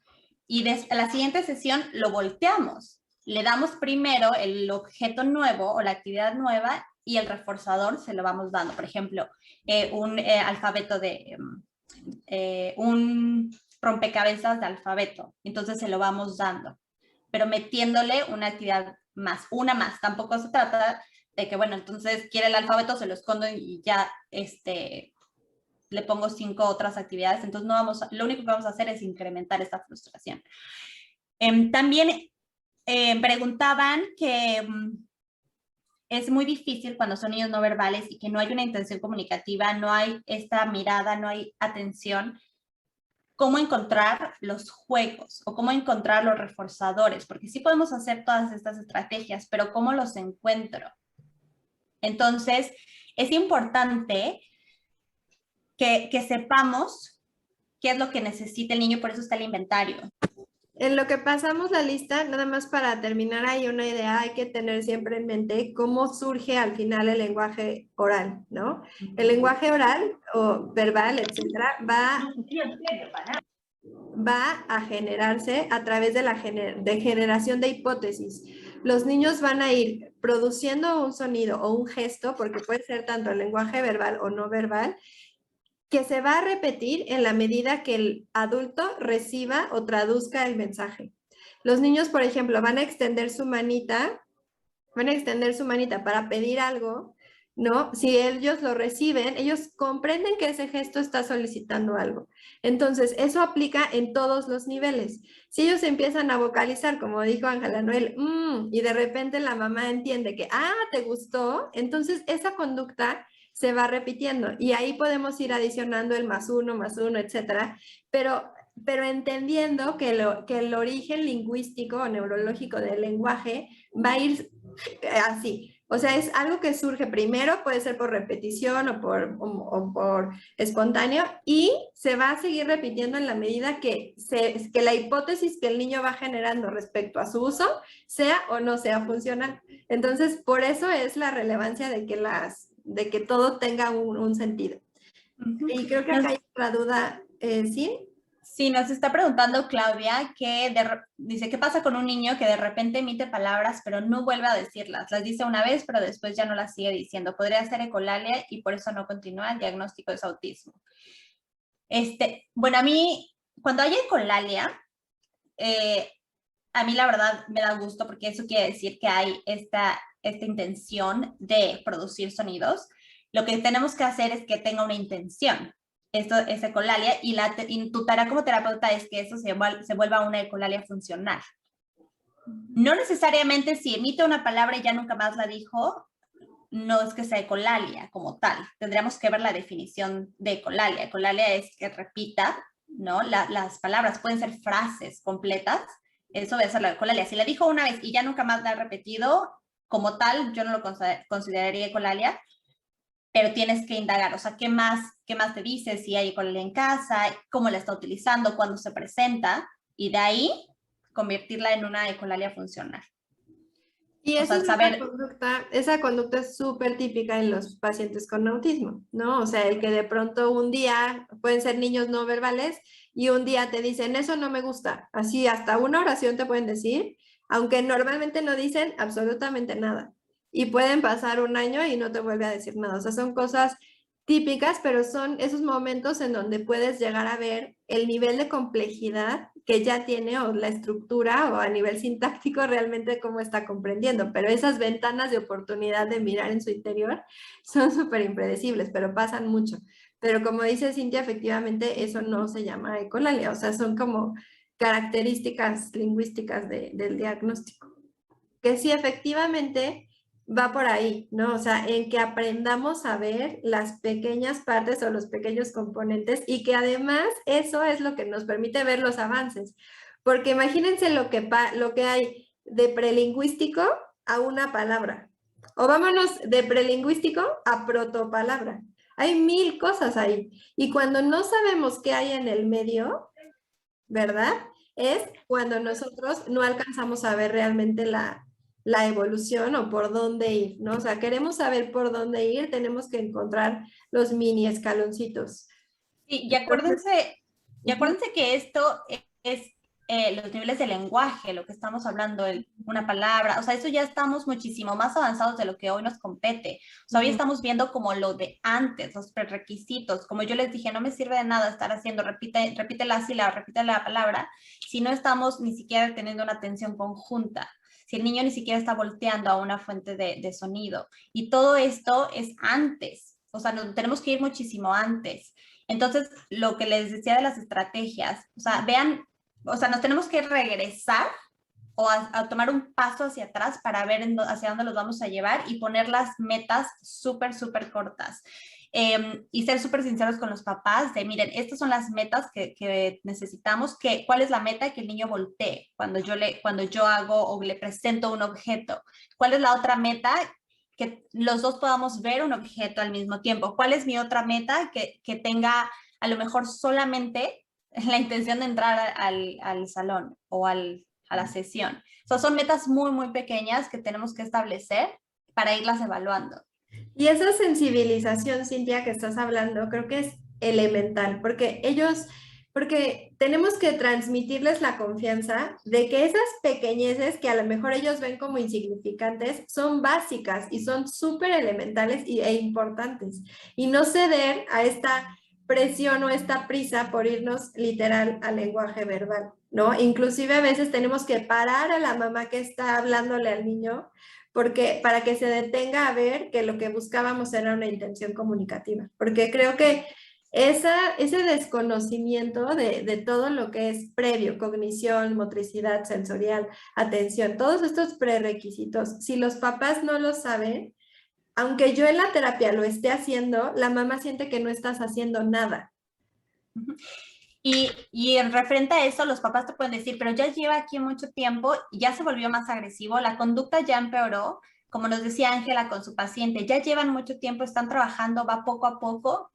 Y a la siguiente sesión lo volteamos. Le damos primero el objeto nuevo o la actividad nueva y el reforzador se lo vamos dando. Por ejemplo, un alfabeto un rompecabezas de alfabeto. Entonces se lo vamos dando, pero metiéndole una actividad más, una más. Tampoco se trata de que, bueno, entonces quiere el alfabeto, se lo escondo y ya le pongo 5 otras actividades. Entonces lo único que vamos a hacer es incrementar esta frustración. También preguntaban que es muy difícil cuando son niños no verbales y que no hay una intención comunicativa, no hay esta mirada, no hay atención. ¿Cómo encontrar los juegos o cómo encontrar los reforzadores? Porque sí podemos hacer todas estas estrategias, pero ¿cómo los encuentro? Entonces, es importante que sepamos qué es lo que necesita el niño, por eso está el inventario. En lo que pasamos la lista, nada más para terminar ahí una idea, hay que tener siempre en mente cómo surge al final el lenguaje oral, ¿no? El lenguaje oral o verbal, etcétera, va a generarse a través de la generación de hipótesis. Los niños van a ir produciendo un sonido o un gesto, porque puede ser tanto el lenguaje verbal o no verbal, que se va a repetir en la medida que el adulto reciba o traduzca el mensaje. Los niños, por ejemplo, van a extender su manita para pedir algo, ¿no? Si ellos lo reciben, ellos comprenden que ese gesto está solicitando algo. Entonces, eso aplica en todos los niveles. Si ellos empiezan a vocalizar, como dijo Ángela Noel, y de repente la mamá entiende que, ¿te gustó? Entonces, esa conducta se va repitiendo y ahí podemos ir adicionando el +1, etcétera, pero entendiendo que el origen lingüístico o neurológico del lenguaje va a ir así. O sea, es algo que surge primero, puede ser por repetición o por espontáneo, y se va a seguir repitiendo en la medida que la hipótesis que el niño va generando respecto a su uso sea o no sea funcional. Entonces, por eso es la relevancia de que todo tenga un sentido. Y creo que acá hay otra duda, ¿sí? Sí, nos está preguntando Claudia que dice, ¿qué pasa con un niño que de repente emite palabras pero no vuelve a decirlas? Las dice una vez pero después ya no las sigue diciendo. Podría ser ecolalia y por eso no continúa el diagnóstico de autismo. Bueno, a mí, cuando hay ecolalia, a mí la verdad me da gusto porque eso quiere decir que hay esta intención de producir sonidos. Lo que tenemos que hacer es que tenga una intención. Esto es ecolalia y tu tarea como terapeuta es que eso se vuelva una ecolalia funcional. No necesariamente si emite una palabra y ya nunca más la dijo, no es que sea ecolalia como tal. Tendríamos que ver la definición de ecolalia. Ecolalia es que repita, ¿no? Las palabras pueden ser frases completas. Eso debe ser la ecolalia. Si la dijo una vez y ya nunca más la ha repetido, como tal, yo no lo consideraría ecolalia, pero tienes que indagar, o sea, ¿qué más te dice? Si hay ecolalia en casa, cómo la está utilizando, cuándo se presenta, y de ahí convertirla en una ecolalia funcional. Y O esa sea, saber... esa conducta es súper típica en los pacientes con autismo, ¿no? O sea, el que de pronto un día, pueden ser niños no verbales, y un día te dicen, eso no me gusta. Así hasta una oración te pueden decir, aunque normalmente no dicen absolutamente nada. Y pueden pasar un año y no te vuelve a decir nada. O sea, son cosas típicas, pero son esos momentos en donde puedes llegar a ver el nivel de complejidad que ya tiene o la estructura o a nivel sintáctico realmente cómo está comprendiendo, pero esas ventanas de oportunidad de mirar en su interior son súper impredecibles, pero pasan mucho. Pero como dice Cintia, efectivamente eso no se llama ecolalia, o sea, son como características lingüísticas del diagnóstico. Que sí, efectivamente va por ahí, ¿no? O sea, en que aprendamos a ver las pequeñas partes o los pequeños componentes y que además eso es lo que nos permite ver los avances. Porque imagínense lo que hay de prelingüístico a una palabra. O vámonos de prelingüístico a protopalabra. Hay 1000 cosas ahí. Y cuando no sabemos qué hay en el medio, ¿verdad? Es cuando nosotros no alcanzamos a ver realmente la evolución o por dónde ir, ¿no? O sea, queremos saber por dónde ir, tenemos que encontrar los mini escaloncitos. Sí, y acuérdense que esto es los niveles de lenguaje, lo que estamos hablando, una palabra, o sea, eso ya estamos muchísimo más avanzados de lo que hoy nos compete. O sea, hoy estamos viendo como lo de antes, los prerequisitos. Como yo les dije, no me sirve de nada estar haciendo, repite la sílaba, repite la palabra, si no estamos ni siquiera teniendo una atención conjunta. Si el niño ni siquiera está volteando a una fuente de sonido. Y todo esto es antes, o sea, tenemos que ir muchísimo antes. Entonces, lo que les decía de las estrategias, o sea, vean, o sea, nos tenemos que regresar o a tomar un paso hacia atrás para ver hacia dónde los vamos a llevar y poner las metas súper, súper cortas. Y ser súper sinceros con los papás de, miren, estas son las metas que necesitamos, ¿cuál es la meta? Que el niño voltee cuando yo hago o le presento un objeto. ¿Cuál es la otra meta? Que los dos podamos ver un objeto al mismo tiempo. ¿Cuál es mi otra meta? Que tenga a lo mejor solamente la intención de entrar al salón o a la sesión. O sea, son metas muy, muy pequeñas que tenemos que establecer para irlas evaluando. Y esa sensibilización, Cintia, que estás hablando, creo que es elemental, porque tenemos que transmitirles la confianza de que esas pequeñeces que a lo mejor ellos ven como insignificantes son básicas y son súper elementales e importantes. Y no ceder a esta presión o esta prisa por irnos literal al lenguaje verbal, ¿no? Inclusive a veces tenemos que parar a la mamá que está hablándole al niño para que se detenga a ver que lo que buscábamos era una intención comunicativa, porque creo que ese desconocimiento de todo lo que es previo, cognición, motricidad, sensorial, atención, todos estos prerequisitos, si los papás no lo saben, aunque yo en la terapia lo esté haciendo, la mamá siente que no estás haciendo nada. Y en referente a eso, los papás te pueden decir, pero ya lleva aquí mucho tiempo y ya se volvió más agresivo, la conducta ya empeoró, como nos decía Ángela con su paciente, ya llevan mucho tiempo, están trabajando, va poco a poco,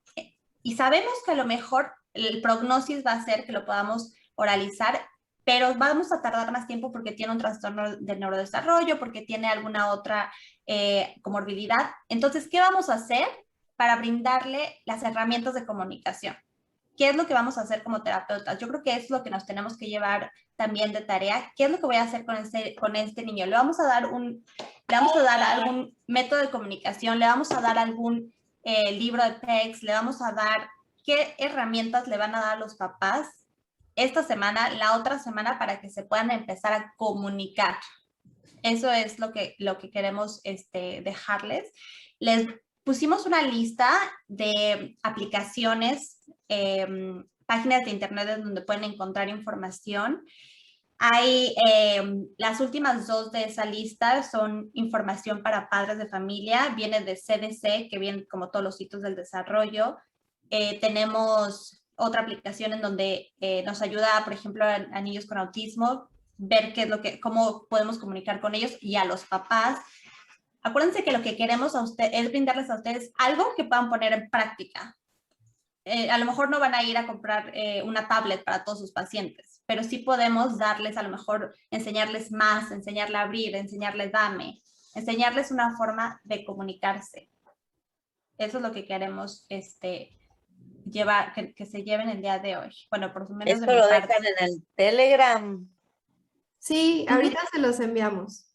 y sabemos que a lo mejor el prognosis va a ser que lo podamos oralizar, pero vamos a tardar más tiempo porque tiene un trastorno del neurodesarrollo, porque tiene alguna otra comorbilidad. Entonces, ¿qué vamos a hacer para brindarle las herramientas de comunicación? ¿Qué es lo que vamos a hacer como terapeutas? Yo creo que es lo que nos tenemos que llevar también de tarea. ¿Qué es lo que voy a hacer con este niño? ¿Le vamos a dar algún método de comunicación? ¿Le vamos a dar algún libro de PECS? ¿Le vamos a dar qué herramientas le van a dar a los papás esta semana, la otra semana, para que se puedan empezar a comunicar? Eso es lo que queremos dejarles. Les pusimos una lista de aplicaciones, páginas de internet donde pueden encontrar información. Hay las últimas 2 de esa lista son información para padres de familia, viene de CDC, que vienen como todos los hitos del desarrollo. Tenemos otra aplicación en donde nos ayuda, por ejemplo, a niños con autismo, ver qué es cómo podemos comunicar con ellos y a los papás. Acuérdense que lo que queremos es brindarles a ustedes algo que puedan poner en práctica. A lo mejor no van a ir a comprar una tablet para todos sus pacientes, pero sí podemos darles, a lo mejor, enseñarles más, enseñarle a abrir, enseñarles dame, enseñarles una forma de comunicarse. Eso es lo que queremos llevar, que se lleven el día de hoy. Bueno, por lo menos Esto de mi lo parte. dejan en el Telegram. Sí, ahorita se los enviamos.